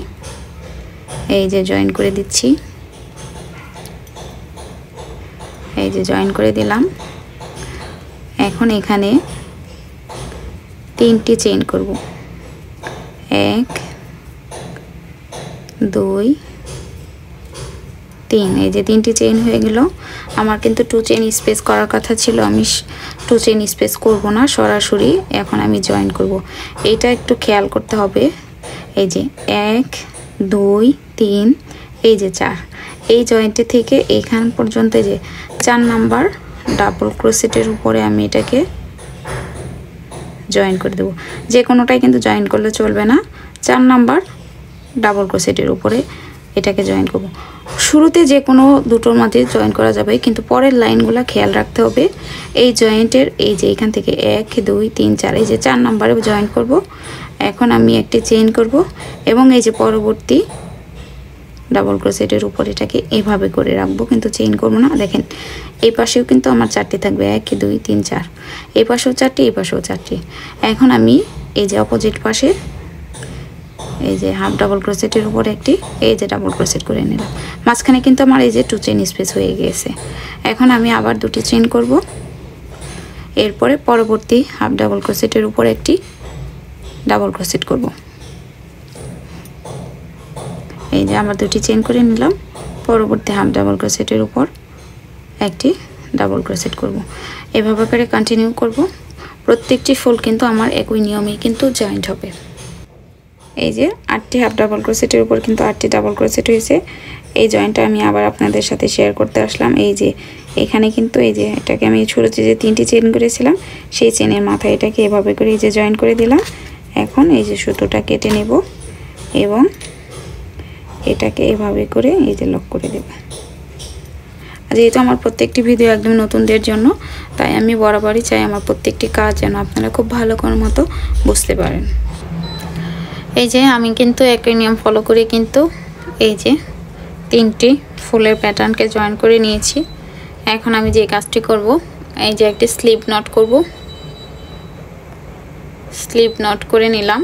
এই যে জয়েন করে দিচ্ছি। এই যে জয়েন করে দিলাম। এখন এখানে 3টি চেইন করব। 1, 2, 3। এই যে 3টি চেইন হয়ে গেল। আমার কিন্তু 2 চেইন স্পেস করার কথা ছিল, আমি 2 চেইন স্পেস করব না, সরাসরি এখন আমি জয়েন করব। এইটা একটু খেয়াল করতে হবে। এই যে 1 2 3 এই যে 4, এই জয়েন্টে থেকে এখান পর্যন্ত যে 4 নাম্বার ডাবল ক্রোশেটের উপরে আমি এটাকে জয়েন করে দেব। যে কোনোটাই কিন্তু জয়েন করলে চলবে না, 4 নাম্বার ডাবল ক্রোশেটের উপরে এটাকে জয়েন করব। শুরুতে যে কোনো দুটোর মধ্যে জয়েন করা যাবে, কিন্তু পরের লাইনগুলো খেয়াল রাখতে হবে। এই জয়েন্টের এই যে এখান থেকে 1 2 3 4 এই যে 4 নাম্বারে জয়েন করব। এখন আমি একটি চেইন করব এবং এই যে পরবর্তী ডাবল ক্রোশেটের উপর এটাকে এভাবে করে রাখবো, কিন্তু চেইন করব না। দেখেন এই পাশেও কিন্তু আমার 4টি থাকবে, 1 2 3 4, এই পাশেও 4টি, এই পাশেও 4টি। এখন আমি এই যে অপোজিট পাশে এই যে হাফ ডাবল ক্রোশেটের উপর একটি এই যে ডাবল ক্রোশেট করে নিলাম। মাঝখানে কিন্তু আমার এই যে 2 চেইন স্পেস হয়ে গিয়েছে। এখন আমি আবার 2টি চেইন করব, এরপরে পরবর্তী হাফ ডাবল ক্রোশেটের উপর একটি ডাবল ক্রোশেট করব। এই যে আবার 2টি চেইন করে নিলাম, পরবর্তী হাফ ডাবল ক্রোশেটের উপর একটি ডাবল ক্রোশেট করব। এভাবে করে কন্টিনিউ করব। প্রত্যেকটি ফুল কিন্তু আমার একই নিয়মেই কিন্তু জয়েন্ট হবে। এই যে 8টি হাফ ডাবল ক্রোশেটের উপর কিন্তু 8টি ডাবল ক্রোশেট হয়েছে। এই জয়েন্টটা আমি আবার আপনাদের সাথে শেয়ার করতে আসলাম। এই যে এখানে কিন্তু এই যে এটাকে আমি শুরুতে যে 3টি চেইন করেছিলাম, সেই চেনের মাথায় এটাকে এভাবে করে এই যে জয়েন করে দিলাম। এখন এই যে সুতোটা কেটে নেব এবং এটাকে এভাবে করে এই যে লক করে দেব। যেহেতু আমার প্রত্যেকটি ভিডিও একদম নতুনদের জন্য, তাই আমি বরাবরই চাই আমার প্রত্যেকটি কাজ যেন আপনারা খুব ভালো করে মতো বুঝতে পারেন। এই যে আমি কিন্তু একই নিয়ম ফলো করে কিন্তু এই যে 3টি ফুলের প্যাটার্নকে জয়েন করে নিয়েছি। এখন আমি যে কাজটি করব, এই যে একটি স্লিপ নট করব। স্লিপ নট করে নিলাম।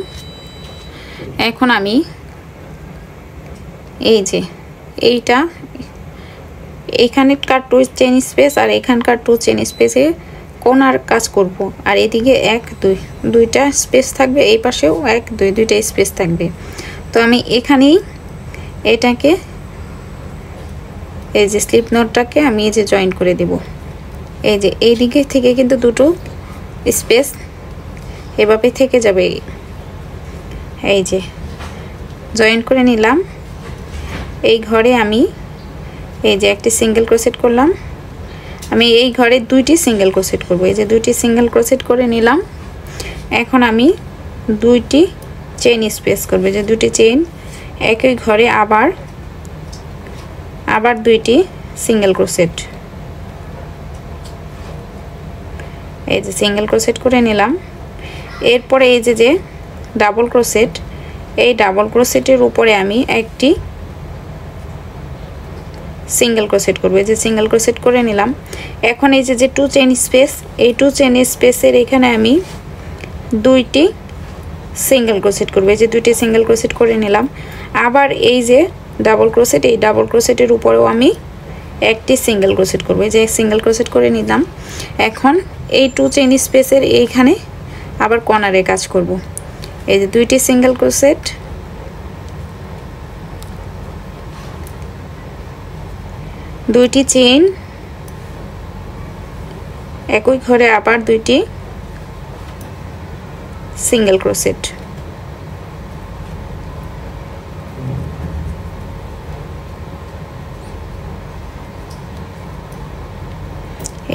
এখন আমি এই যে এইটা এখানকার 2 চেইন স্পেস আর এখানকার 2 চেইন স্পেসে কোণার কাজ করব। আর এদিকে 1 2 দুইটা স্পেস থাকবে, এই পাশেও 1 2 দুইটা স্পেস থাকবে। তো আমি এখানেই এটাকে এই যে স্লিপ নটটাকে আমি এই যে জয়েন করে দেব। এই যে এই দিকে থেকে কিন্তু দুটো স্পেস এভাবে থেকে যাবে। এই যে জয়েন করে নিলাম। এই ঘরে আমি এই যে একটি সিঙ্গেল ক্রোশেট করলাম। আমি এই ঘরে 2টি সিঙ্গেল ক্রোশেট করব। এই যে 2টি সিঙ্গেল ক্রোশেট করে নিলাম। এখন আমি 2টি চেইন স্পেস করব। যে 2টি চেইন একই ঘরে আবার 2টি সিঙ্গেল ক্রোশেট, এই যে সিঙ্গেল ক্রোশেট করে নিলাম। এরপরে এই যে ডাবল ক্রোশেট, এই ডাবল ক্রোশেটের উপরে আমি একটি সিঙ্গেল ক্রোশেট করব। এই যে সিঙ্গেল ক্রোশেট করে নিলাম। এখন এই যে 2 চেইন স্পেস, এই 2 চেইন স্পেসের এখানে আমি 2টি সিঙ্গেল ক্রোশেট করব। এই যে 2টি সিঙ্গেল ক্রোশেট করে নিলাম। আবার এই যে ডাবল ক্রোশেট, এই ডাবল ক্রোশেটের উপরেও আমি একটি সিঙ্গেল ক্রোশেট করব। এই যে সিঙ্গেল ক্রোশেট করে নিলাম। এখন এই 2 চেইন স্পেসের এইখানে আবার কর্নারে কাজ করব। এই যে 2টি সিঙ্গেল ক্রোশেট, 2টি চেইন, একই ঘরে আবার 2টি সিঙ্গেল ক্রোশেট।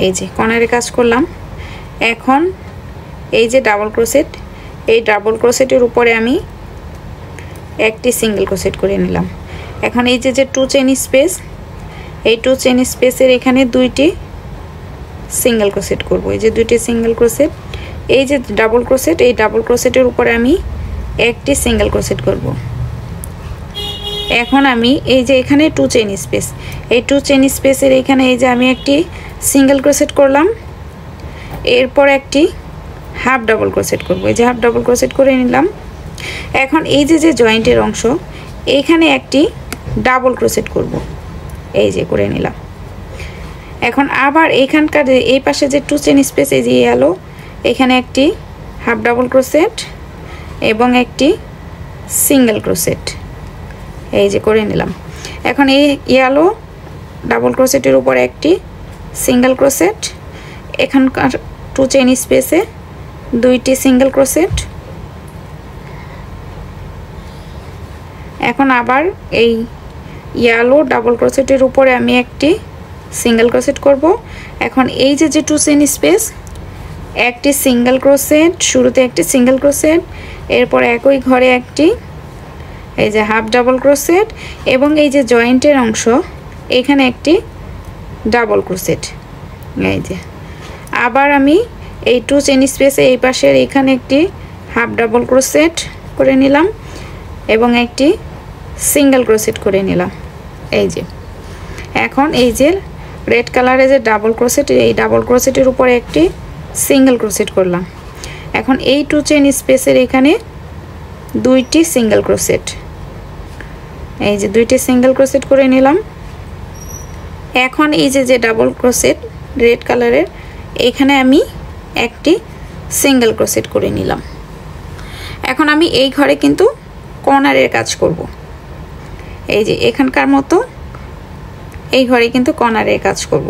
এই যে কর্নারে কাজ করলাম। এখন এই যে ডাবল ক্রোশেট, এই ডাবল ক্রোশেটের উপরে আমি একটি সিঙ্গেল ক্রোশেট করে নিলাম। এখন এই যে 2 চেইন স্পেস, এই 2 চেইন স্পেসের এখানে 2টি সিঙ্গেল ক্রোশেট করব। এই যে 2টি সিঙ্গেল ক্রোশেট, এই যে ডাবল ক্রোশেট, এই ডাবল ক্রোশেটের উপরে আমি একটি সিঙ্গেল ক্রোশেট করব। এখন আমি এই যে এখানে 2 চেইন স্পেস, এই 2 চেইন স্পেসের এখানে এই যে আমি একটি সিঙ্গেল ক্রোশেট করলাম। এরপর একটি হাফ ডাবল ক্রোশেট করব। এই যে হাফ ডাবল ক্রোশেট করে নিলাম। এখন এই যে জয়েন্টের অংশ, এইখানে একটি ডাবল ক্রোশেট করব। এই যে করে নিলাম। এখন আবার এইখানকার এই পাশে যে 2 চেইন স্পেস, এই যে ইয়েলো, এখানে একটি হাফ ডাবল ক্রোশেট এবং একটি সিঙ্গেল ক্রোশেট এই যে করে নিলাম। এখন এই ইয়েলো ডাবল ক্রোশেটের উপর একটি সিঙ্গেল ক্রোশেট, এখানকার 2 চেইন স্পেসে 2টি সিঙ্গেল ক্রোশেট। এখন আবার এই ইয়েলো ডাবল ক্রোশেটের উপরে আমি একটি সিঙ্গেল ক্রোশেট করব। এখন এই যে 2 চেইন স্পেস, একটি সিঙ্গেল ক্রোশেট, শুরুতে একটি সিঙ্গেল ক্রোশেট, এরপর একই ঘরে একটি এই যে হাফ ডাবল ক্রোশেট, এবং এই যে জয়েন্টের অংশ এখানে একটি ডাবল ক্রোশেট। এই যে আবার আমি এই 2 চেইন স্পেসে এই পাশের এখানে একটি হাফ ডাবল ক্রোশেট করে নিলাম এবং একটি সিঙ্গেল ক্রোশেট করে নিলাম। এই যে এখন এই যে রেড কালারে যে ডাবল ক্রোশেট, এই ডাবল ক্রোশেটের উপরে একটি সিঙ্গেল ক্রোশেট করলাম। এখন এই 2 চেইন স্পেসের এখানে 2টি সিঙ্গেল ক্রোশেট, এই যে 2টি সিঙ্গেল ক্রোশেট করে নিলাম। এখন এই যে ডাবল ক্রোশেট রেড কালারের, এখানে আমি একটি সিঙ্গেল ক্রোশেট করে নিলাম। এখন আমি এই ঘরে কিন্তু কর্নারের কাজ করব। এই যে এখানকার মতো এই ঘরে কিন্তু কর্নারের কাজ করব।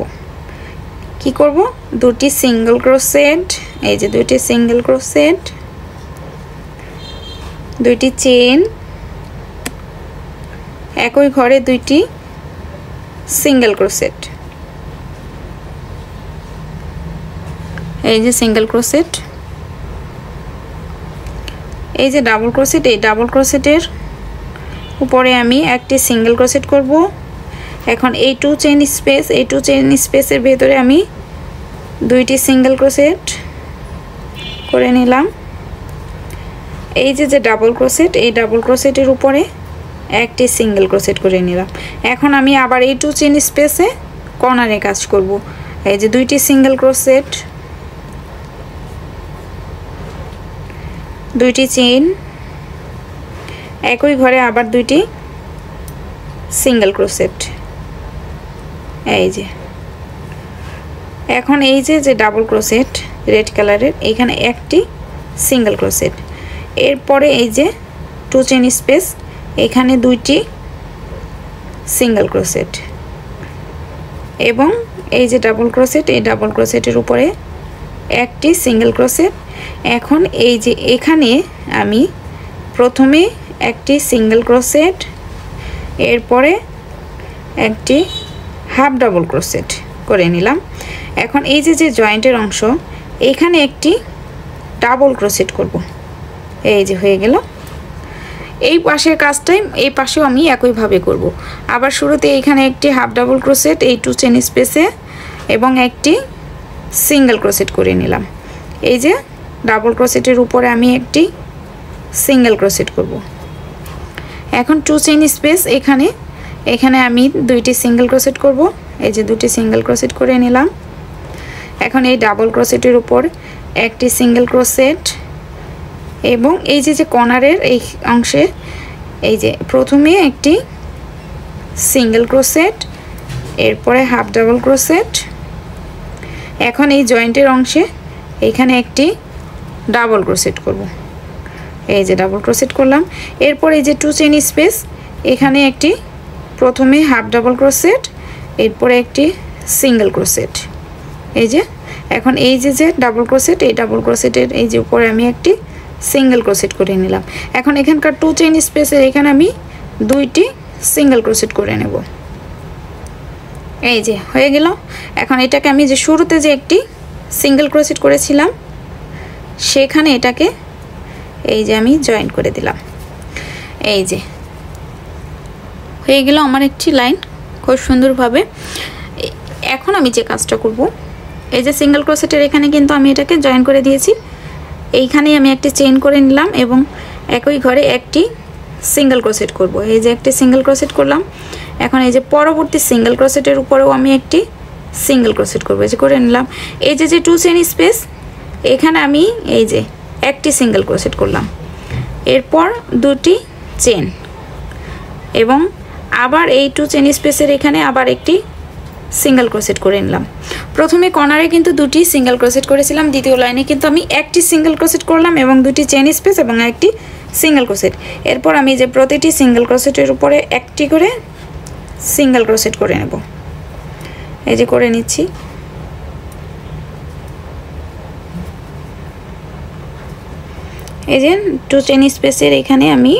কি করব? 2টি সিঙ্গেল ক্রোশেট, এই যে 2টি সিঙ্গেল ক্রোশেট, 2টি চেইন, একই ঘরে 2টি সিঙ্গেল ক্রোশেট, এই যে সিঙ্গেল ক্রোশেট, এই যে ডাবল ক্রোশেট, এই ডাবল ক্রোশেটের উপরে আমি একটি সিঙ্গেল ক্রোশেট করব। এখন এই 2 চেইন স্পেস, এই 2 চেইন স্পেসের ভেতরে আমি 2টি সিঙ্গেল ক্রোশেট করে নিলাম। এই যে ডাবল ক্রোশেট, এই ডাবল ক্রোশেটের উপরে একটি সিঙ্গেল ক্রোশেট করে নিলাম। এখন আমি আবার এই 2 চেইন স্পেসে কর্নারে কাজ করব। এই যে 2টি সিঙ্গেল ক্রোশেট, 2টি চেইন, একই ঘরে আবার 2টি সিঙ্গেল ক্রোশেট। এই যে এখন এই যে ডাবল ক্রোশেট রেড কালারের, এখানে একটি সিঙ্গেল ক্রোশেট, এরপরে এই যে 2 চেইন স্পেস, এখানে 2টি সিঙ্গেল ক্রোশেট, এবং এই যে ডাবল ক্রোশেট, এই ডাবল ক্রোশেটের উপরে একটি সিঙ্গেল ক্রোশেট। এখন এই যে এখানে আমি প্রথমে একটি সিঙ্গেল ক্রোশেট, এরপরে একটি হাফ ডাবল ক্রোশেট করে নিলাম। এখন এই যে জয়েন্টের অংশ, এখানে একটি ডাবল ক্রোশেট করব। এই যে হয়ে গেল। এই পাশের কাজটাই এই পাশেও আমি একইভাবে করব। আবার শুরুতে এখানে একটি হাফ ডাবল ক্রোশেট এই 2 চেইন স্পেসে এবং একটি সিঙ্গেল ক্রোশেট করে নিলাম। এই যে ডাবল ক্রোশেটের উপরে আমি একটি সিঙ্গেল ক্রোশেট করব। এখন 2 চেইন স্পেস, এখানে আমি 2টি সিঙ্গেল ক্রোশেট করব। এই যে 2টি সিঙ্গেল ক্রোশেট করে নিলাম। এখন এই ডাবল ক্রোশেটের উপর একটি সিঙ্গেল ক্রোশেট, এবং এই যে কর্নারের এই অংশে এই যে প্রথমে একটি সিঙ্গেল ক্রোশেট, এরপরে হাফ ডাবল ক্রোশেট। এখন এই জয়েন্টের অংশে এখানে একটি ডাবল ক্রোশেট করব। এই যে ডাবল ক্রোশেট করলাম। এরপর এই যে 2 চেইন স্পেস, এখানে একটি প্রথমে হাফ ডাবল ক্রোশেট, এরপরে একটি সিঙ্গেল ক্রোশেট। এই যে এখন এই যে ডাবল ক্রোশেট, এই ডাবল ক্রোশেটের এই যে উপরে আমি একটি সিঙ্গেল ক্রোশেট করে নিলাম। এখন এখানকার 2 চেইন স্পেসের এখানে আমি 2টি সিঙ্গেল ক্রোশেট করে নেব। এই যে হয়ে গেল। এখন এটাকে আমি যে শুরুতে যে একটি সিঙ্গেল ক্রোশেট করেছিলাম, সেখানে এটাকে এই যে আমি জয়েন করে দিলাম। এই যে হয়ে গেল আমার একটি লাইন খুব সুন্দরভাবে। এখন আমি যে কাজটা করব, এই যে সিঙ্গেল ক্রোশেটের এখানে কিন্তু আমি এটাকে জয়েন করে দিয়েছি। এইখানেই আমি একটি চেইন করে নিলাম এবং একই ঘরে একটি সিঙ্গেল ক্রোশেট করব। এই যে একটি সিঙ্গেল ক্রোশেট করলাম। এখন এই যে পরবর্তী সিঙ্গেল ক্রোশেটের উপরেও আমি একটি সিঙ্গেল ক্রোশেট করব। এই যে করে নিলাম। এই যে 2 চেইন স্পেস, এখানে আমি এই যে একটি সিঙ্গেল ক্রোশেট করলাম, এরপর 2টি চেইন, এবং আবার এই 2 চেইন স্পেসের এখানে আবার একটি সিঙ্গেল ক্রোশেট করে নিলাম। প্রথমে কর্নারে কিন্তু 2টি সিঙ্গেল ক্রোশেট করেছিলাম, দ্বিতীয় লাইনে কিন্তু আমি একটি সিঙ্গেল ক্রোশেট করলাম এবং 2টি চেইন স্পেস এবং একটি সিঙ্গেল ক্রোশেট। এরপর আমি যে প্রতিটি সিঙ্গেল ক্রোশেটের উপরে একটি করে সিঙ্গেল ক্রোশেট করে নেব। এই যে করে নিচ্ছি। এই যে 2 চেইন স্পেসের এখানে আমি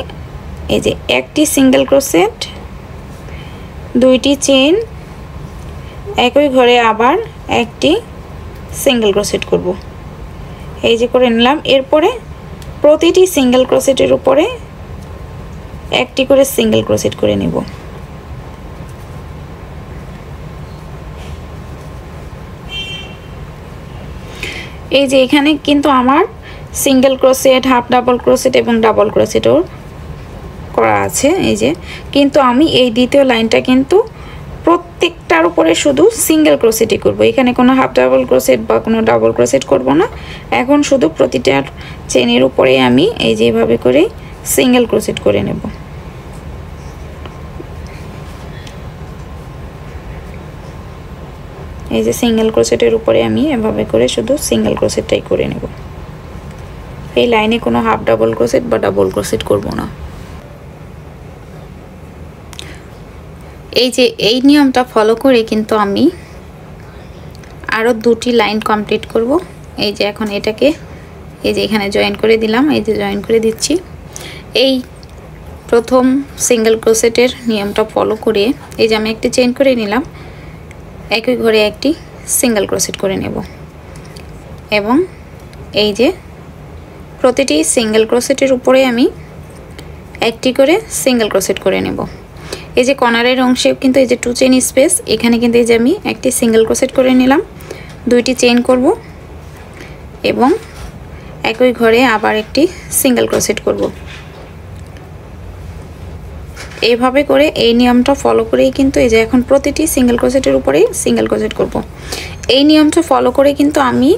এই যে একটি সিঙ্গেল ক্রোশেট, 2টি চেইন, একই ঘরে আবার একটি সিঙ্গেল ক্রোশেট করব। এই যে করে নিলাম। এরপরে প্রতিটি সিঙ্গেল ক্রোশেটের উপরে একটি করে সিঙ্গেল ক্রোশেট করে নেব। এই যে এখানে কিন্তু আমার single crochet, half double crochet এবং ডাবল ক্রোশেটও করা আছে। এই যে কিন্তু আমি এই দ্বিতীয় লাইনটা কিন্তু প্রত্যেকটার উপরে শুধু সিঙ্গেল ক্রোশেটই করব। এখানে কোনো হাফ ডাবল ক্রোশেট বা কোনো ডাবল ক্রোশেট করব না। এখন শুধু প্রতিটার চেনের উপরে আমি এই যে এভাবে করে সিঙ্গেল ক্রোশেট করে নেব। এই যে সিঙ্গেল ক্রোশেটের উপরে আমি এভাবে করে শুধু সিঙ্গেল ক্রোশেটটাই করে নেব। এই লাইনে কোনো হাফ ডাবল ক্রোশেট বা ডাবল ক্রোশেট করব না। এই যে এই নিয়মটা ফলো করে কিন্তু আমি আরও 2টি লাইন কমপ্লিট করব। এই যে এখন এটাকে এই যে এখানে জয়েন করে দিলাম। এই যে জয়েন করে দিচ্ছি। এই প্রথম সিঙ্গেল ক্রোশেটের নিয়মটা ফলো করে এই যে আমি একটি চেইন করে নিলাম, একই ঘরে একটি সিঙ্গেল ক্রোশেট করে নেব এবং এই যে প্রতিটি সিঙ্গেল ক্রোশেটের উপরে আমি একটি করে সিঙ্গেল ক্রোশেট করে নেব। এই যে কর্নারের অংশেও কিন্তু এই যে 2 চেইন স্পেস, এখানে কিন্তু এই যে আমি একটি সিঙ্গেল ক্রোশেট করে নিলাম, 2টি চেইন করব এবং একই ঘরে আবার একটি সিঙ্গেল ক্রোশেট করব। এইভাবে করে এই নিয়মটা ফলো করেই কিন্তু এই যে এখন প্রতিটি সিঙ্গেল ক্রোশেটের উপরেই সিঙ্গেল ক্রোশেট করব। এই নিয়মটা ফলো করে কিন্তু আমি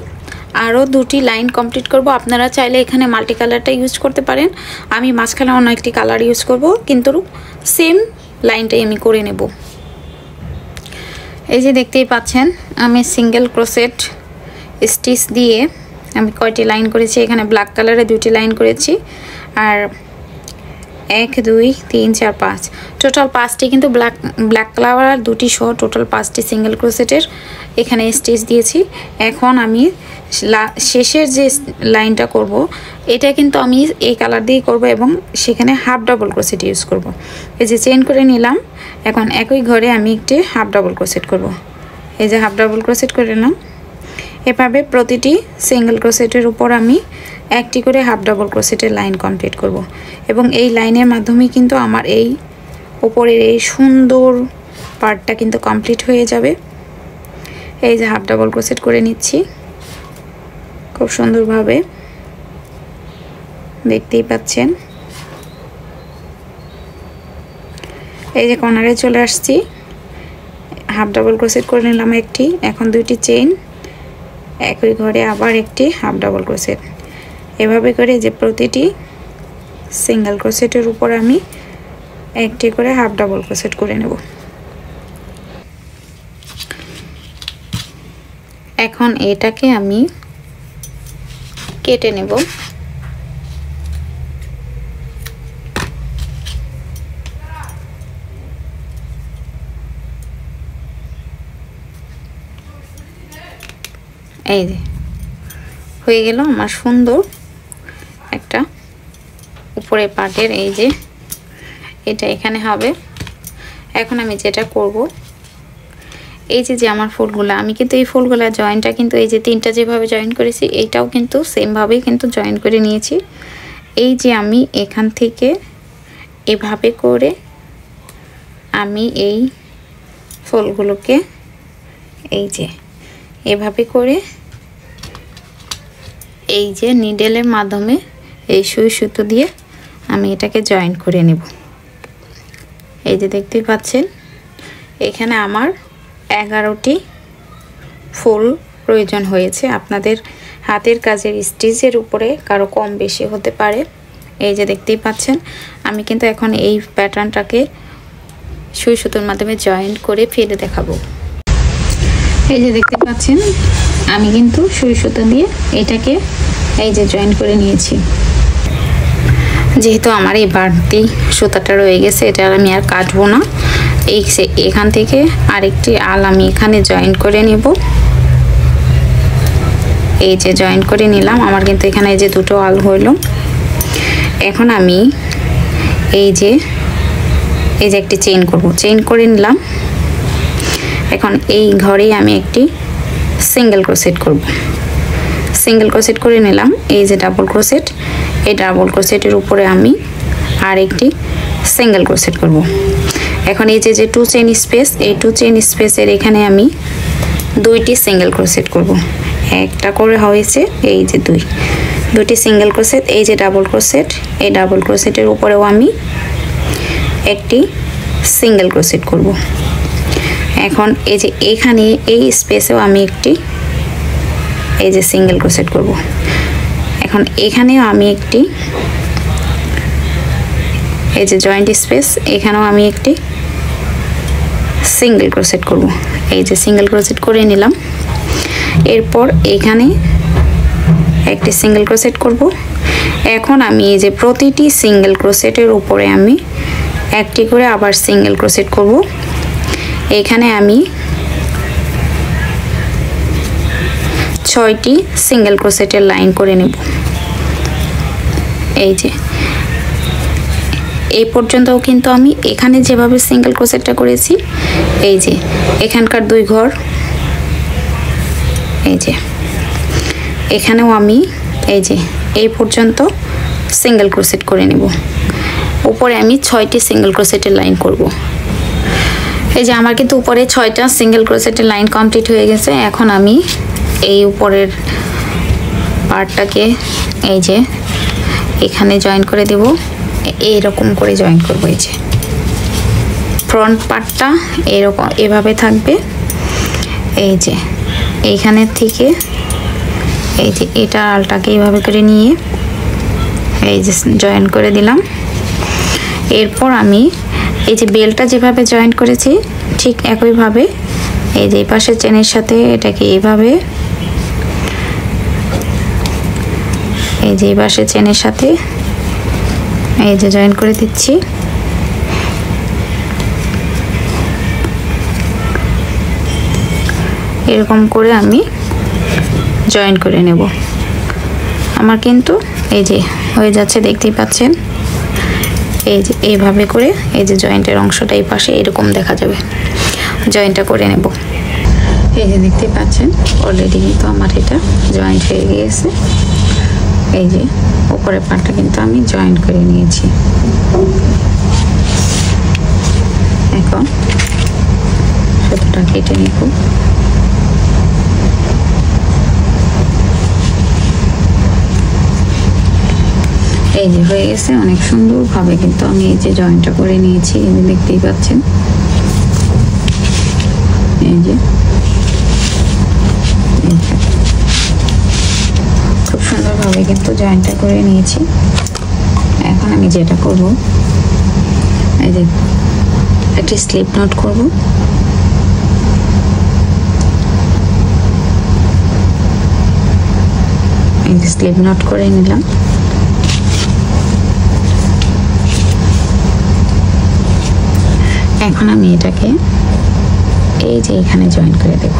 আরও 2টি লাইন কমপ্লিট করব। আপনারা চাইলে এখানে মাল্টি কালারটা ইউজ করতে পারেন। আমি মাঝখানে অন্য একটি কালার ইউজ করব, কিন্তু সেম লাইনটাই আমি করে নেব। এই যে দেখতেই পাচ্ছেন আমি সিঙ্গেল ক্রোশেট স্টিচ দিয়ে আমি কয়টি লাইন করেছি। এখানে ব্ল্যাক কালারে 2টি লাইন করেছি আর 1 2 3 4 5 টোটাল 5টি কিন্তু ব্ল্যাক কালার আর 2টি সহ টোটাল 5টি সিঙ্গেল ক্রোশেটের এখানে স্টিচ দিয়েছি। এখন আমি শেষের যে লাইনটা করব এটা কিন্তু আমি এই কালার দিয়ে করব এবং সেখানে হাফ ডাবল ক্রোশেট ইউজ করব। এই যে চেইন করে নিলাম, এখন একই ঘরে আমি একটি হাফ ডাবল ক্রোশেট করব। এই যে হাফ ডাবল ক্রোশেট করে নিলাম। এভাবে প্রতিটি সিঙ্গেল ক্রোশেটের উপর আমি একটি করে হাফ ডাবল ক্রোশেটের লাইন কমপ্লিট করব এবং এই লাইনের মাধ্যমে কিন্তু আমার এই উপরের এই সুন্দর পার্টটা কিন্তু কমপ্লিট হয়ে যাবে। এই যে হাফ ডাবল ক্রোশেট করে নিচ্ছি খুব সুন্দরভাবে, দেখতেই পাচ্ছেন। এই যে কর্নারে চলে আসছি, হাফ ডাবল ক্রোশেট করে নিলাম একটি, এখন 2টি চেইন, একই ঘরে আবার একটি হাফ ডাবল ক্রোশেট। এভাবে করে যে প্রতিটি সিঙ্গেল ক্রোশেটের উপর আমি একটি করে হাফ ডাবল ক্রোশেট করে নেব। এখন এটাকে আমি কেটে নেব। এই যে হয়ে গেল আমার সুন্দর একটা উপরে পাটের। এই যে এটা এখানে হবে। এখন আমি যেটা করব, এই যে আমার ফুলগুলো, আমি কিন্তু এই ফুলগুলা জয়েন্টটা কিন্তু এই যে 3টা যেভাবে জয়েন করেছি এইটাও কিন্তু সেমভাবেই কিন্তু জয়েন করে নিয়েছি। এই যে আমি এখান থেকে এভাবে করে আমি এই ফুলগুলোকে এই যে এভাবে করে এই যে নিডেলের মাধ্যমে এই সুই সুতো দিয়ে আমি এটাকে জয়েন করে নেব। এই যে দেখতেই পাচ্ছেন এখানে আমার 11টি ফুল প্রয়োজন হয়েছে। আপনাদের হাতের কাজের স্টিচের উপরে কারো কম বেশি হতে পারে। এই যে দেখতেই পাচ্ছেন আমি কিন্তু এখন এই প্যাটার্নটাকে সুই সুতোর মাধ্যমে জয়েন করে ফেলে দেখাবো। এই যে দেখতে পাচ্ছেন আমি কিন্তু সুই সুতো দিয়ে এটাকে এই যে জয়েন করে নিয়েছি। যেহেতু আমার এই বাড়তি সুতাটা রয়ে গেছে, এটা আমি আর কাটবো না। এখান থেকে আরেকটি আল আমি এখানে জয়েন করে নেব। এই যে জয়েন করে নিলাম, আমার কিন্তু এখানে এই যে 2টো আল হইল। এখন আমি এই যে একটি চেইন করব, চেইন করে নিলাম। এখন এই ঘরেই আমি একটি সিঙ্গেল ক্রোশেট করব। সিঙ্গেল ক্রোশেট করে নিলাম। এই যে ডাবল ক্রোশেট, এই ডাবল ক্রোশেটের উপরে আমি আর একটি সিঙ্গেল ক্রোশেট করব। এখন এই যে 2 চেইন স্পেস, এই 2 চেইন স্পেসের এখানে আমি 2টি সিঙ্গেল ক্রোশেট করব। একটা করে হয়েছে, এই যে 2টি সিঙ্গেল ক্রোশেট। এই যে ডাবল ক্রোশেট, এই ডাবল ক্রোশেটের উপরেও আমি একটি সিঙ্গেল ক্রোশেট করব। এখন এই যে এখানে এই স্পেসেও আমি একটি এই যে সিঙ্গেল ক্রোশেট করব। এখন এখানেও আমি একটি এই যে জয়েন্ট স্পেস, এখানেও আমি একটি সিঙ্গেল ক্রোশেট করব। এই যে সিঙ্গেল ক্রোশেট করে নিলাম। এরপর এখানে একটি সিঙ্গেল ক্রোশেট করব। এখন আমি এই যে প্রতিটি সিঙ্গেল ক্রোশেটের উপরে আমি একটি করে আবার সিঙ্গেল ক্রোশেট করব। এখানে আমি 6টি সিঙ্গেল ক্রোশেটের লাইন করে নেব। এই যে এই পর্যন্তও কিন্তু আমি এখানে যেভাবে সিঙ্গেল ক্রোশেটটা করেছি, এই যে এখানকার 2 ঘর, এই যে এখানেও আমি এই যে এই পর্যন্ত সিঙ্গেল ক্রোশেট করে নেব। উপরে আমি 6টি সিঙ্গেল ক্রোশেটের লাইন করব। এই যে আমার কিন্তু উপরে 6টা সিঙ্গেল ক্রোশেটের লাইন কমপ্লিট হয়ে গেছে। এখন আমি এই উপরের পার্টটাকে এই যে এখানে জয়েন করে দেব। এইরকম করে জয়েন করব। এই যে ফ্রন্ট পার্টটা এরকম এভাবে থাকবে। এই যে এইখানের থেকে এই যে এটা আলটাকে এইভাবে করে নিয়ে এই যে জয়েন করে দিলাম। এরপর আমি এই যে বেলটা যেভাবে জয়েন করেছি ঠিক একইভাবে এই যে পাশের চেনের সাথে এটাকে এইভাবে এই যে পাশের চেনের সাথে এই যে জয়েন করে দিচ্ছি। এরকম করে আমি জয়েন করে নেব। আমার কিন্তু এই যে হয়ে যাচ্ছে, দেখতেই পাচ্ছেন। এই যে এইভাবে করে এই যে জয়েন্টের অংশটা এই পাশে এরকম দেখা যাবে। জয়েন্টটা করে নেব। এই যে দেখতে পাচ্ছেন অলরেডি কিন্তু আমার এটা জয়েন্ট হয়ে গিয়েছে। এই যে উপরের পার্টটা কিন্তু আমি জয়েন্ট করে নিয়েছি। এখন সুতোটা কেটে নেব। এই যে হয়ে গেছে, অনেক সুন্দরভাবে কিন্তু আমি এই যে জয়েন্টটা করে নিয়েছি। এই যে দেখতেই পাচ্ছেন, এই যে খুব সুন্দরভাবে কিন্তু জয়েন্টটা করে নিয়েছি। এখন আমি যেটা করব, এই যে একটি স্লিপ নট করব। এই যে স্লিপ নট করে নিলাম। এখন আমি এটাকে এই যে এখানে জয়েন করে দেব।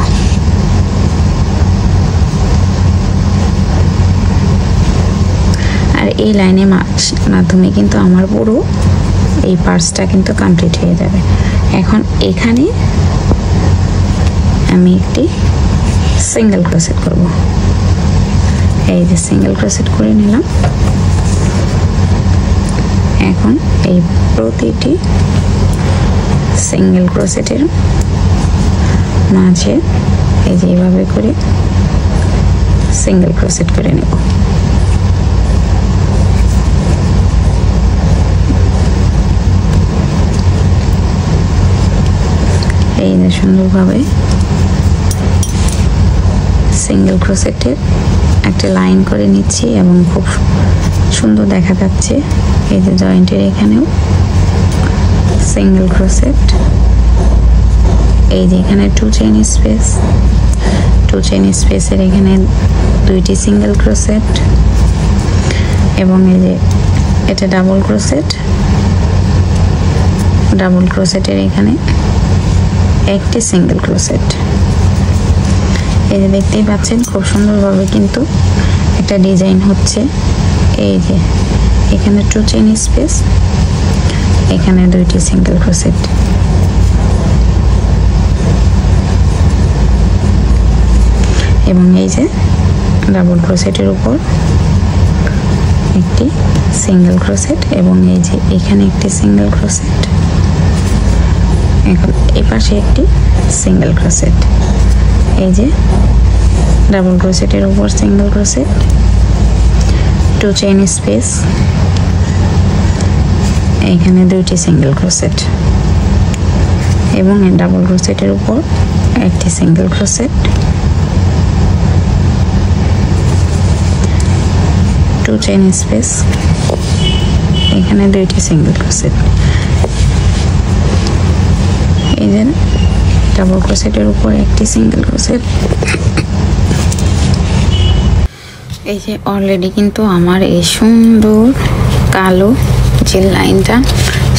আর এই লাইনের মাধ্যমে কিন্তু আমার পুরো এই পার্টসটা কিন্তু কমপ্লিট হয়ে যাবে। এখন এখানে আমি একটি সিঙ্গেল ক্রোশেট করব। এই যে সিঙ্গেল ক্রোশেট করে নিলাম। এখন এই প্রতিটি সিঙ্গেল ক্রোশেটের মাঝে এই যে এইভাবে করে সিঙ্গেল ক্রোশেট করে নেব। এই যে সুন্দরভাবে সিঙ্গেল ক্রোশেটের একটা লাইন করে নিচ্ছি এবং খুব সুন্দর দেখা যাচ্ছে। এই যে জয়েন্টের এখানেও সিঙ্গেল ক্রোশেট। এই যে এখানে 2 চেইন স্পেস, 2 চেইন স্পেসের এখানে 2টি সিঙ্গেল ক্রোশেট এবং এই যে এটা ডাবল ক্রোশেট। ডাবল ক্রোশেটের এখানে একটি সিঙ্গেল ক্রোশেট। এই যে দেখতেই পাচ্ছেন খুব সুন্দরভাবে কিন্তু একটা ডিজাইন হচ্ছে। এই যে এখানে 2 চেইন স্পেস, এখানে 2টি সিঙ্গেল ক্রোশেট। এবং এই যে ডাবল ক্রোশেটের উপর একটি সিঙ্গেল ক্রোশেট, এবং এই যে এখানে একটি সিঙ্গেল ক্রোশেট, এখন এই পাশে একটি সিঙ্গেল ক্রোশেট। এই যে ডাবল ক্রোশেটের উপর সিঙ্গেল ক্রোশেট, 2 চেইন স্পেস, এখানে 2টি সিঙ্গেল ক্রোশেট, এবং এই ডাবল ক্রোশেটের উপর একটি সিঙ্গেল ক্রোশেট, 2 চেইন স্পেস, এখানে 2টি সিঙ্গেল ক্রোশেট। এই যে ডাবল ক্রোশেটের উপর একটি সিঙ্গেল ক্রোশেট। এই যে অলরেডি কিন্তু আমার এই সুন্দর কালো যে লাইনটা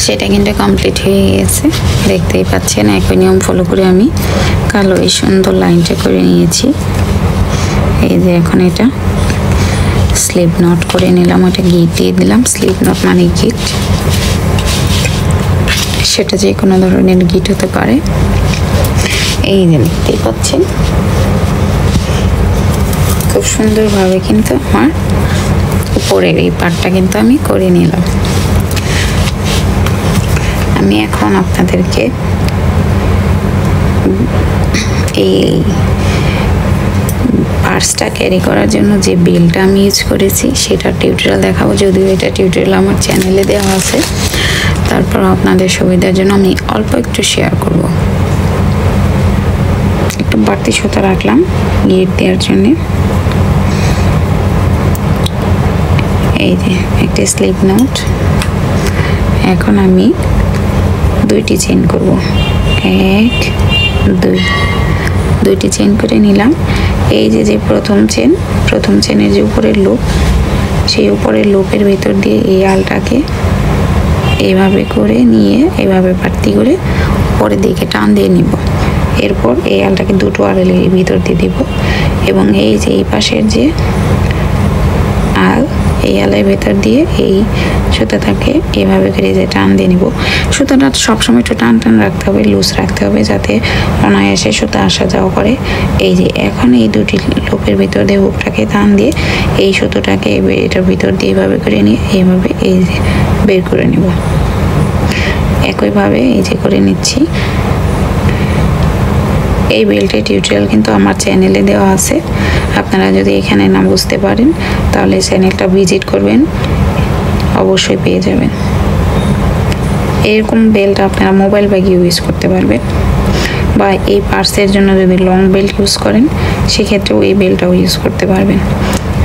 সেটা কিন্তু কমপ্লিট হয়ে গেছে, দেখতেই পাচ্ছেন। একই নিয়ম ফলো করে আমি কালো এই সুন্দর লাইনটা করে নিয়েছি। এই যে এখন এটা স্লিপ নট করে নিলাম, ওটা গিট দিয়ে দিলাম। স্লিপ নট মানে গিট, সেটা যে কোনো ধরনের গিট হতে পারে। এই যে দেখতেই পাচ্ছেন খুব সুন্দরভাবে কিন্তু আমার উপরের এই পার্টটা কিন্তু আমি করে নিলাম। আমি এখন আপনাদেরকে এই পার্সটা ক্যারি করার জন্য যে বেলটা আমি ইউজ করেছি সেটার টিউটোরিয়াল দেখাবো, যদিও এটা টিউটোরিয়াল আমার চ্যানেলে দেওয়া আছে। তারপর আপনাদের সুবিধার জন্য আমি অল্প একটু শেয়ার করব। একটু বাড়তি সুতা রাখলাম গিট দেওয়ার জন্যে। এই যে একটা স্লিপ নট। এখন আমি 2টি চেইন করব, 1 2, 2টি চেইন করে নিলাম। এই যে প্রথম চেনের যে উপরের লুপ, সেই উপরের লুপের ভিতর দিয়ে এই আলটাকে এইভাবে করে নিয়ে এইভাবে বাড়তি করে উপরের দিকে টান দিয়ে নিব। এরপর এই আলটাকে 2টো আলের ভিতর দিয়ে দিব, এবং এই যে এই পাশের যে আল, এই আলের ভেতর দিয়ে এই সুতাটাকে এভাবে করে যে টান দিয়ে নিব। সুতাটা সবসময় একটু টান টান রাখতে হবে, লুজ রাখতে হবে, যাতে অনায়াসে সুতা আসা যাওয়া করে। এই যে এখন এই 2টি লুপের ভিতর দিয়ে হুকটাকে টান দিয়ে এই সুতোটাকে এটার ভিতর দিয়ে এইভাবে করে নিয়ে এইভাবে এই যে বের করে নিব। একইভাবে এই যে করে নিচ্ছি। এই বেল্টের টিউটোরিয়াল কিন্তু আমার চ্যানেলে দেওয়া আছে, আপনারা যদি এখানে না বুঝতে পারেন তাহলে চ্যানেলটা ভিজিট করবেন, অবশ্যই পেয়ে যাবেন। এরকম বেল্ট আপনারা মোবাইল ব্যাগে ইউজ করতে পারবেন, বা এই পার্সের জন্য যদি লং বেল্ট ইউজ করেন সেক্ষেত্রেও এই বেল্টটাও ইউজ করতে পারবেন।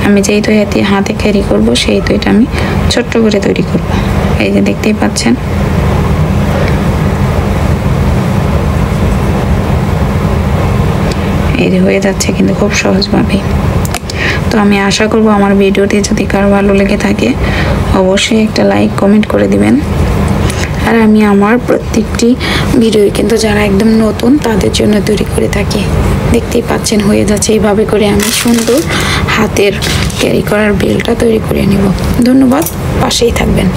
আমি যেহেতু হাতে ক্যারি করব সেহেতু এটা আমি ছোট্ট করে তৈরি করব। এই যে দেখতেই পাচ্ছেন। এই যে হয়ে যাচ্ছে কিন্তু খুব সহজভাবে। তো আমি আশা করব আমার ভিডিওটি যদি কারো ভালো লেগে থাকে অবশ্যই একটা লাইক কমেন্ট করে দিবেন। আর আমি আমার প্রত্যেকটি ভিডিও কিন্তু যারা একদম নতুন তাদের জন্য তৈরি করে থাকি। দেখতেই পাচ্ছেন হয়ে যাচ্ছে। এইভাবে করে আমি সুন্দর হাতের ক্যারি করার বেল্টটা তৈরি করে নিব। ধন্যবাদ, পাশেই থাকবেন।